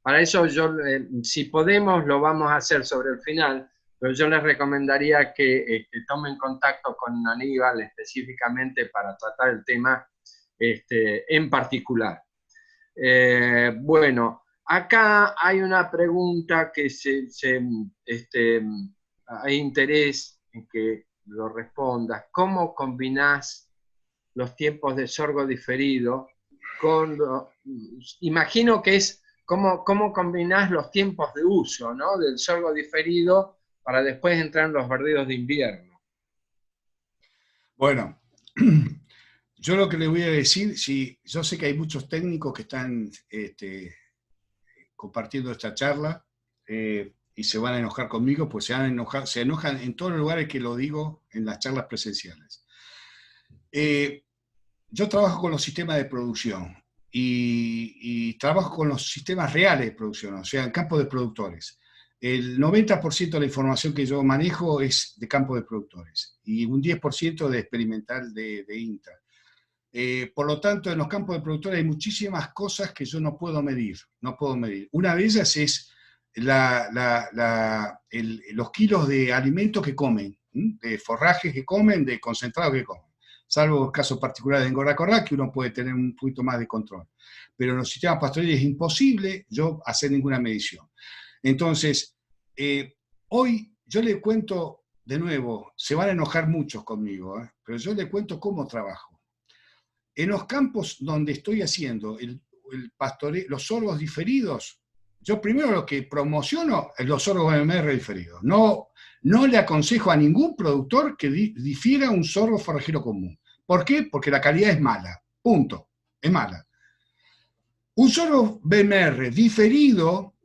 Speaker 1: Para eso yo, si podemos, lo vamos a hacer sobre el final, pero yo les recomendaría que tomen contacto con Aníbal específicamente para tratar el tema en particular. Bueno, acá hay una pregunta que hay interés en que lo respondas. ¿Cómo combinás los tiempos de sorgo diferido con imagino que es cómo combinás los tiempos de uso, ¿no? Del sorgo diferido para después entrar en los verdeos de invierno?
Speaker 2: Bueno, yo lo que le voy a decir, yo sé que hay muchos técnicos que están compartiendo esta charla y se van a enojar conmigo, pues se enojan en todos los lugares que lo digo en las charlas presenciales. Yo trabajo con los sistemas de producción y trabajo con los sistemas reales de producción, o sea, en campo de productores. El 90% de la información que yo manejo es de campo de productores y un 10% de experimental de INTA. Por lo tanto, en los campos de productores hay muchísimas cosas que yo no puedo medir. Una de ellas es los kilos de alimentos que comen, de forrajes que comen, de concentrados que comen. Salvo el caso particular de engorda que uno puede tener un poquito más de control. Pero en los sistemas pastoriles es imposible yo hacer ninguna medición. Entonces, hoy yo le cuento, de nuevo, se van a enojar muchos conmigo, pero yo le cuento cómo trabajo. En los campos donde estoy haciendo los sorgos diferidos, yo primero lo que promociono es los sorgos MR diferidos. No le aconsejo a ningún productor que difiera un sorgo forrajero común. ¿Por qué? Porque la calidad es mala. Punto. Es mala. Un sorgo BMR diferido,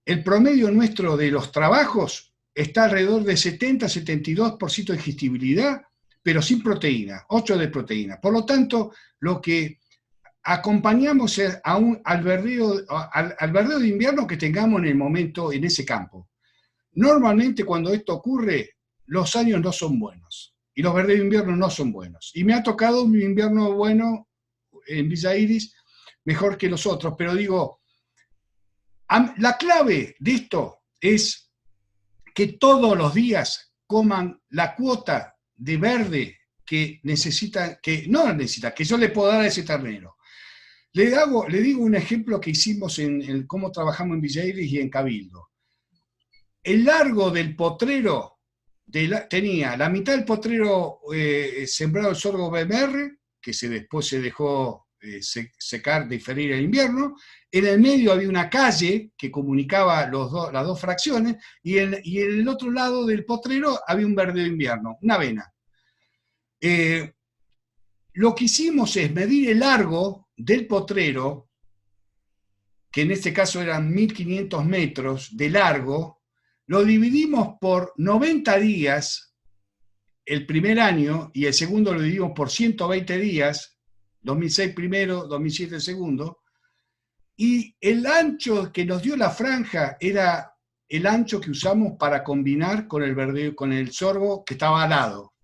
Speaker 2: el promedio nuestro de los trabajos está alrededor de 70-72% de digestibilidad, pero sin proteína, 8 de proteína. Por lo tanto, lo que acompañamos es al verdeo de invierno que tengamos en el momento en ese campo. Normalmente cuando esto ocurre, los años no son buenos y los verdeos de invierno no son buenos. Y me ha tocado un invierno bueno en Villa Iris, mejor que los otros, pero digo, la clave de esto es que todos los días coman la cuota de verde que que yo le puedo dar a ese ternero. Le digo un ejemplo que hicimos en cómo trabajamos en Villa Iris y en Cabildo. El largo del potrero tenía la mitad del potrero sembrado el sorgo BMR, que después se dejó secar, diferir el invierno. En el medio había una calle que comunicaba las dos fracciones, y en el otro lado del potrero había un verdeo de invierno, una avena. Lo que hicimos es medir el largo del potrero, que en este caso eran 1500 metros de largo, lo dividimos por 90 días el primer año, y el segundo lo dividimos por 120 días, 2006 primero, 2007 el segundo, y el ancho que nos dio la franja era el ancho que usamos para combinar con el verdeo, con el sorgo que estaba al lado,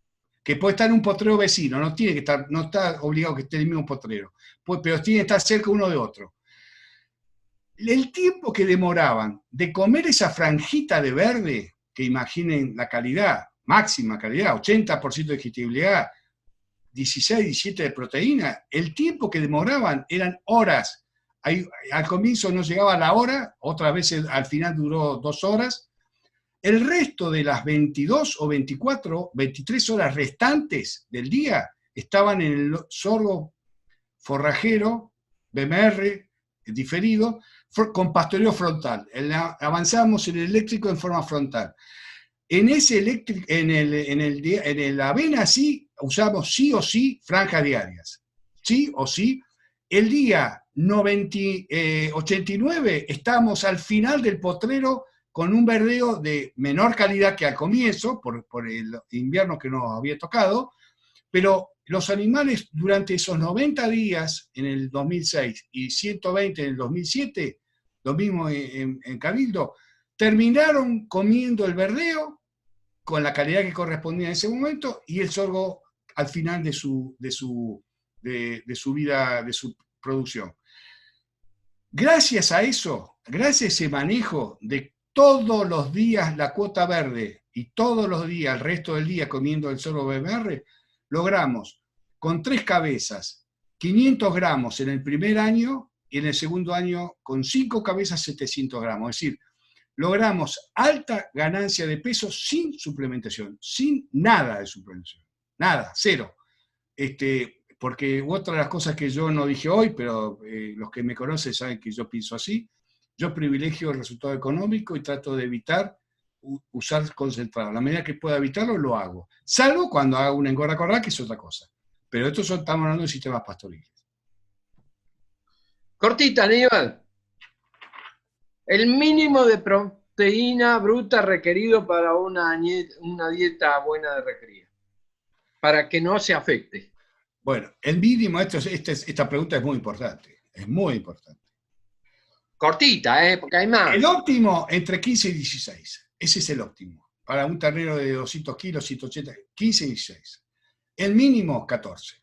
Speaker 2: que puede estar en un potrero vecino, no tiene que estar, no está obligado que esté en el mismo potrero, pero tiene que estar cerca uno de otro. El tiempo que demoraban de comer esa franjita de verde, que imaginen la calidad, máxima calidad, 80% de digestibilidad, 16, 17 de proteína, el tiempo que demoraban eran horas. Al comienzo no llegaba a la hora, otras veces al final duró 2 horas. El resto de las 22 o 24, 23 horas restantes del día estaban en el sorgo forrajero, BMR, diferido, con pastoreo frontal. Avanzamos en el eléctrico en forma frontal. En ese eléctrico, en la avena sí, usamos sí o sí franjas diarias. Sí o sí. El día 89 estábamos al final del potrero con un verdeo de menor calidad que al comienzo, por el invierno que nos había tocado, pero los animales durante esos 90 días en el 2006 y 120 en el 2007, lo mismo en Cabildo, terminaron comiendo el verdeo con la calidad que correspondía en ese momento, y el sorgo al final de su vida, de su producción. Gracias a eso, gracias a ese manejo de todos los días la cuota verde y todos los días, el resto del día comiendo el sorgo BMR, logramos con 3 cabezas 500 gramos en el primer año, y en el segundo año con 5 cabezas 700 gramos. Es decir, logramos alta ganancia de peso sin suplementación, sin nada de suplementación, nada, cero. Porque otra de las cosas que yo no dije hoy, pero los que me conocen saben que yo pienso así, yo privilegio el resultado económico y trato de evitar usar concentrado. A la medida que pueda evitarlo, lo hago. Salvo cuando hago una engorda corral, que es otra cosa. Pero estamos hablando de sistemas pastoriles.
Speaker 1: Cortita, Aníbal. El mínimo de proteína bruta requerido para una dieta buena de recría, para que no se afecte.
Speaker 2: Bueno, el mínimo, esta pregunta es muy importante. Es muy importante.
Speaker 1: Cortita, porque hay más.
Speaker 2: El óptimo entre 15 y 16. Ese es el óptimo. Para un ternero de 200 kilos, 180, 15 y 16. El mínimo, 14.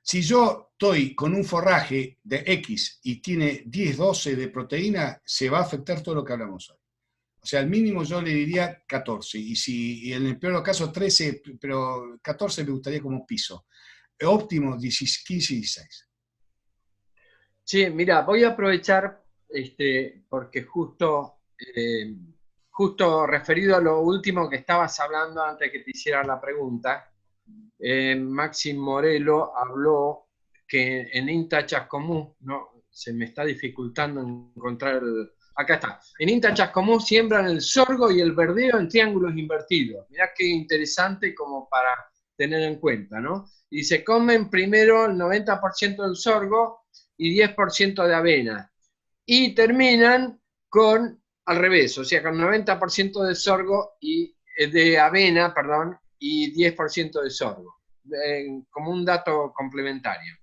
Speaker 2: Si yo estoy con un forraje de X y tiene 10, 12 de proteína, se va a afectar todo lo que hablamos hoy. O sea, el mínimo yo le diría 14. Y en el peor caso 13, pero 14 me gustaría como piso. Óptimo 15 y 16.
Speaker 1: Sí, mira, voy a aprovechar porque justo referido a lo último que estabas hablando antes que te hiciera la pregunta, Maxim Morelo habló que en INTA Chascomús, no, se me está dificultando encontrar acá está, en INTA Chascomús siembran el sorgo y el verdeo en triángulos invertidos. Mirá qué interesante como para tener en cuenta, ¿no? Y se comen primero el 90% del sorgo y 10% de avena. Y terminan con, al revés, o sea, con 90% de sorgo y de avena, perdón, y 10% de sorgo, como un dato complementario.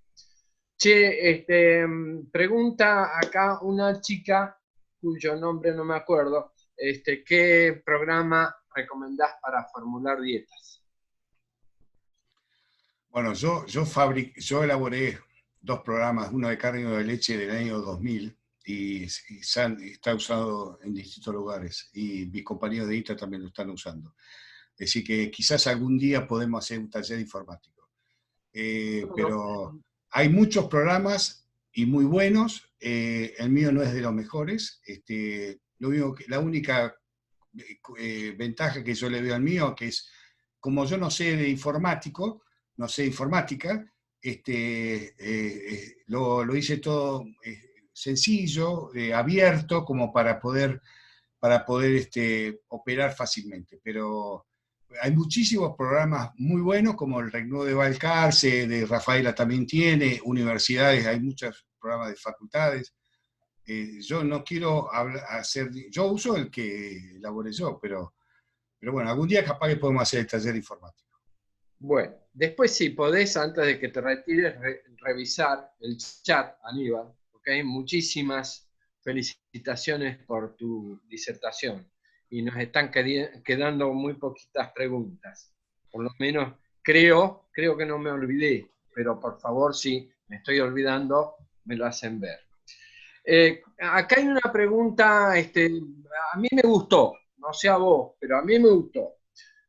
Speaker 1: Che, pregunta acá una chica cuyo nombre no me acuerdo, ¿qué programa recomendás para formular dietas?
Speaker 2: Bueno, yo elaboré 2 programas, uno de carne y uno de leche del año 2000, y está usado en distintos lugares, y mis compañeros de ITA también lo están usando. Así que quizás algún día podemos hacer un taller informático. Pero hay muchos programas y muy buenos. El mío no es de los mejores. La única ventaja que yo le veo al mío, que es, como yo no sé de informática, lo hice todo sencillo, abierto, como para poder operar fácilmente. Pero hay muchísimos programas muy buenos, como el Regnó de Balcarce, de Rafaela también tiene, universidades, hay muchos programas de facultades. Yo no quiero yo uso el que elaboré yo, pero bueno, algún día capaz que podemos hacer el taller informático.
Speaker 1: Bueno, después si podés, antes de que te retires, revisar el chat, Aníbal, ¿ok? Muchísimas felicitaciones por tu disertación y nos están quedando muy poquitas preguntas. Por lo menos creo que no me olvidé, pero por favor, si me estoy olvidando, me lo hacen ver. Acá hay una pregunta, a mí me gustó, no sé a vos, pero a mí me gustó.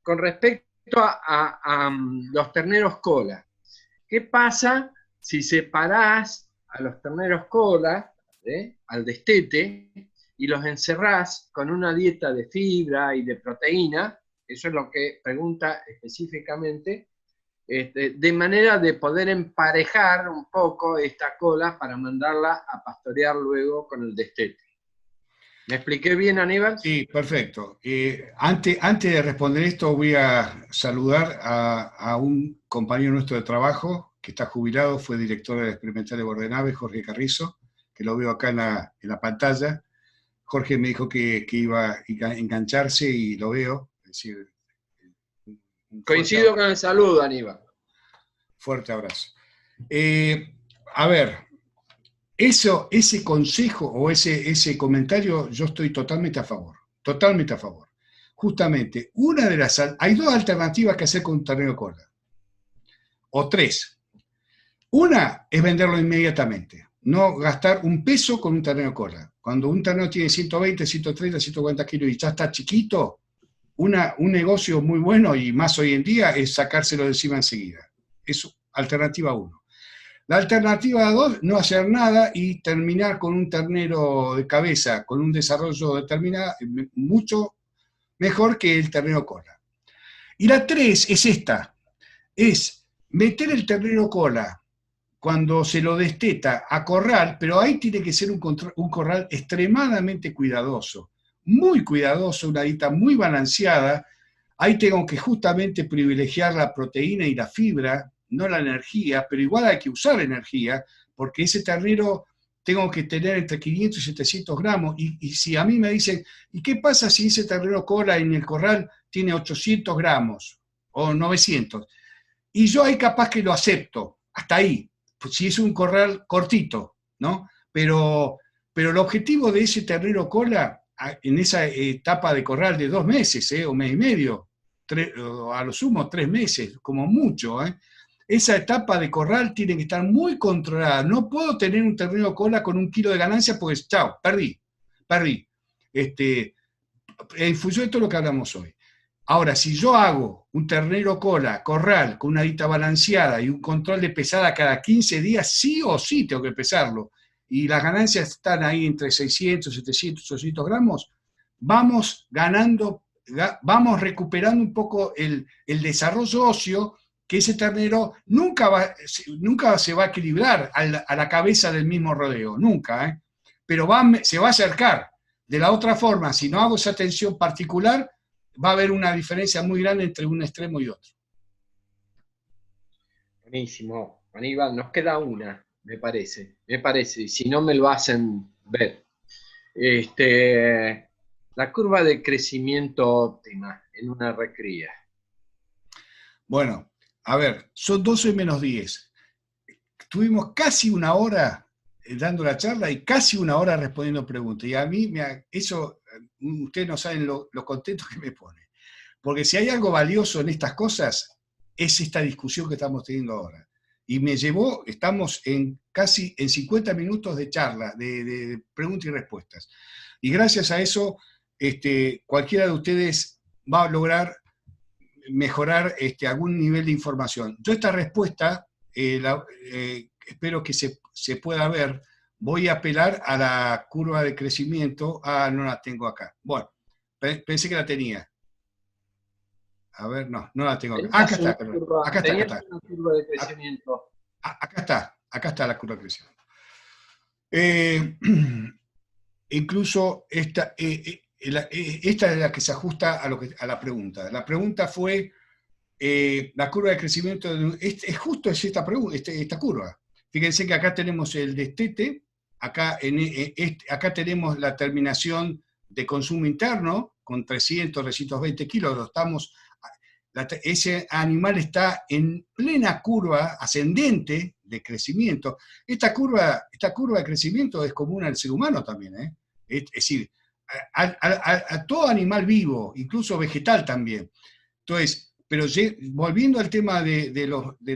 Speaker 1: Con respecto a los terneros cola, ¿qué pasa si separás a los terneros cola, al destete, y los encerrás con una dieta de fibra y de proteína? Eso es lo que pregunta específicamente, de manera de poder emparejar un poco esta cola para mandarla a pastorear luego con el destete. ¿Me expliqué bien, Aníbal?
Speaker 2: Sí, perfecto. Antes de responder esto, voy a saludar a un compañero nuestro de trabajo que está jubilado, fue director del experimental de Bordenave, Jorge Carrizo, que lo veo acá en la pantalla. Jorge me dijo que iba a engancharse y lo veo. Es decir,
Speaker 1: coincido con el saludo, Aníbal.
Speaker 2: Fuerte abrazo. A ver, ese consejo o ese comentario, yo estoy totalmente a favor. Totalmente a favor. Justamente, hay dos alternativas que hacer con un ternero cola. O tres. Una es venderlo inmediatamente. No gastar un peso con un ternero cola. Cuando un ternero tiene 120, 130, 140 kilos y ya está chiquito, un negocio muy bueno, y más hoy en día, es sacárselo de encima enseguida. Es alternativa 1. La alternativa 2, no hacer nada y terminar con un ternero de cabeza, con un desarrollo determinado, mucho mejor que el ternero cola. Y la 3 es esta, es meter el ternero cola cuando se lo desteta a corral, pero ahí tiene que ser un corral extremadamente cuidadoso, muy cuidadoso, una dieta muy balanceada. Ahí tengo que justamente privilegiar la proteína y la fibra, no la energía, pero igual hay que usar energía, porque ese ternero tengo que tener entre 500 y 700 gramos, y si a mí me dicen, ¿y qué pasa si ese ternero cola en el corral tiene 800 gramos o 900? Y yo ahí capaz que lo acepto, hasta ahí, pues si es un corral cortito, ¿no? Pero el objetivo de ese ternero cola, en esa etapa de corral de 2 meses, o mes y medio, a lo sumo 3 meses, como mucho, esa etapa de corral tiene que estar muy controlada. No puedo tener un ternero cola con 1 kilo de ganancia, porque chao, perdí. En función de todo lo que hablamos hoy. Ahora, si yo hago un ternero cola, corral, con una dieta balanceada y un control de pesada cada 15 días, sí o sí tengo que pesarlo, y las ganancias están ahí entre 600, 700, 800 gramos, vamos ganando, vamos recuperando un poco el desarrollo óseo, que ese ternero nunca se va a equilibrar a la cabeza del mismo rodeo, nunca, pero se va a acercar. De la otra forma, si no hago esa atención particular, va a haber una diferencia muy grande entre un extremo y otro.
Speaker 1: Buenísimo. Aníbal, nos queda una, me parece, y si no me lo hacen ver. La curva de crecimiento óptima en una recría.
Speaker 2: Bueno, a ver, son 12 menos 10. Tuvimos casi 1 hora dando la charla y casi 1 hora respondiendo preguntas. Y a mí, eso, ustedes no saben lo contento que me pone. Porque si hay algo valioso en estas cosas, es esta discusión que estamos teniendo ahora. Y estamos casi en 50 minutos de charla, de preguntas y respuestas. Y gracias a eso, cualquiera de ustedes va a lograr mejorar algún nivel de información. Yo esta respuesta, espero que se pueda ver. Voy a apelar a la curva de crecimiento. No la tengo acá. Bueno, pensé que la tenía. A ver, no la tengo acá. Acá está.
Speaker 1: Tenías una curva de crecimiento.
Speaker 2: Acá está la curva de crecimiento. Incluso esta es la que se ajusta a la pregunta. La pregunta fue, la curva de crecimiento, es justo esta curva. Fíjense que acá tenemos el destete, acá tenemos la terminación de consumo interno con 320 kilos. Ese animal está en plena curva ascendente de crecimiento. Esta curva de crecimiento es común al ser humano también, ¿eh? Es decir, a todo animal vivo, incluso vegetal también. Entonces, pero volviendo al tema de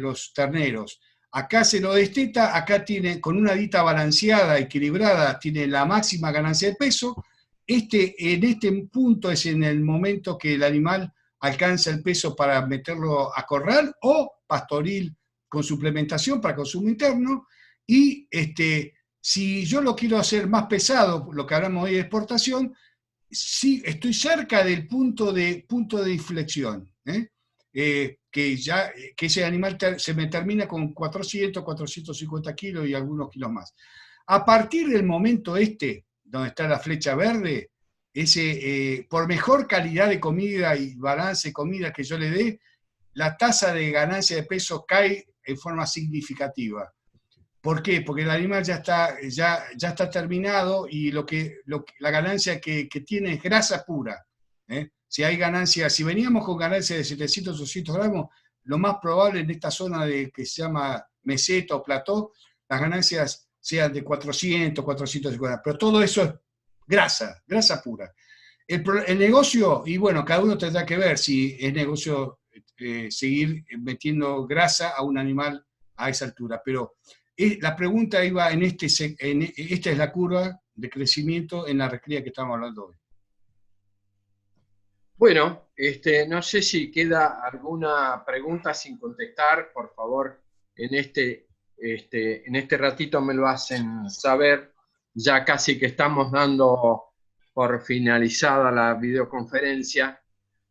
Speaker 2: los terneros, acá se lo desteta, acá tiene, con una dieta balanceada, equilibrada, tiene la máxima ganancia de peso. En este punto es en el momento que el animal alcanza el peso para meterlo a corral o pastoril con suplementación para consumo interno. Y si yo lo quiero hacer más pesado, lo que hablamos hoy de exportación, sí, estoy cerca del punto de inflexión, que ese animal se me termina con 400, 450 kilos y algunos kilos más. A partir del momento donde está la flecha verde, por mejor calidad de comida y balance de comida que yo le dé, la tasa de ganancia de peso cae en forma significativa. ¿Por qué? Porque el animal ya está terminado y la ganancia que tiene es grasa pura. Si veníamos con ganancia de 700 o 800 gramos, lo más probable en esta zona que se llama meseta o plató, las ganancias sean de 400, 450, pero todo eso es grasa pura. El negocio, y bueno, cada uno tendrá que ver si es negocio seguir metiendo grasa a un animal a esa altura, pero la pregunta iba esta es la curva de crecimiento en la recría que estamos hablando hoy.
Speaker 1: Bueno, no sé si queda alguna pregunta sin contestar, por favor, en este ratito me lo hacen saber, ya casi que estamos dando por finalizada la videoconferencia,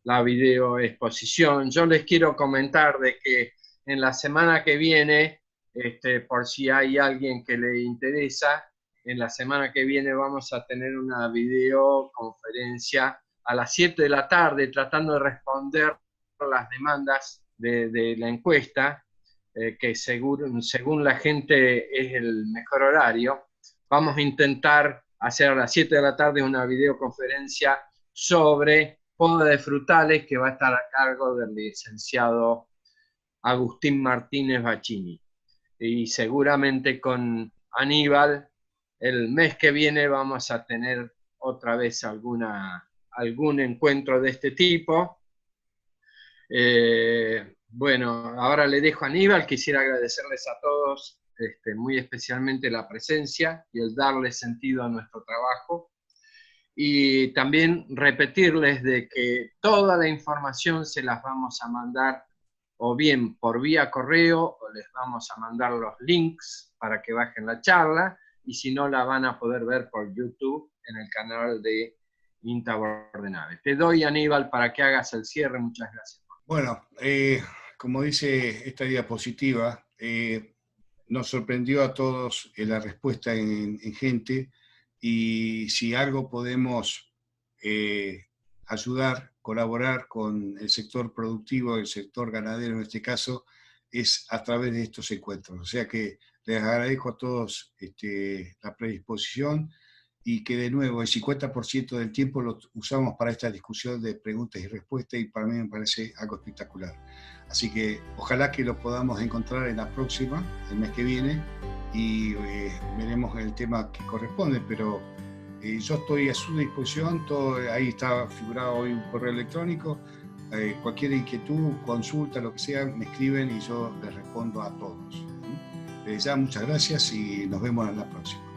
Speaker 1: la videoexposición. Yo les quiero comentar de que en la semana que viene, por si hay alguien que le interesa, en la semana que viene vamos a tener una videoconferencia a las 7 de la tarde tratando de responder las demandas de la encuesta, que según la gente es el mejor horario. Vamos a intentar hacer a las 7 de la tarde una videoconferencia sobre poda de frutales que va a estar a cargo del licenciado Agustín Martínez Bacchini. Y seguramente con Aníbal el mes que viene vamos a tener otra vez algún encuentro de este tipo. Bueno, ahora le dejo a Aníbal. Quisiera agradecerles a todos muy especialmente la presencia y el darle sentido a nuestro trabajo. Y también repetirles de que toda la información se las vamos a mandar o bien por vía correo, o les vamos a mandar los links para que bajen la charla, y si no, la van a poder ver por YouTube en el canal de INTA Bordenave. Te doy, Aníbal, para que hagas el cierre. Muchas gracias.
Speaker 2: Bueno, como dice esta diapositiva, nos sorprendió a todos la respuesta en gente, y si algo podemos ayudar, colaborar con el sector productivo, el sector ganadero en este caso, es a través de estos encuentros. O sea que les agradezco a todos la predisposición, y que de nuevo el 50% del tiempo lo usamos para esta discusión de preguntas y respuestas, y para mí me parece algo espectacular. Así que ojalá que lo podamos encontrar en la próxima, el mes que viene, y veremos el tema que corresponde, pero yo estoy a su disposición. Ahí está figurado hoy un correo electrónico. Cualquier inquietud, consulta, lo que sea, me escriben y yo les respondo a todos. Desde ya, muchas gracias y nos vemos en la próxima.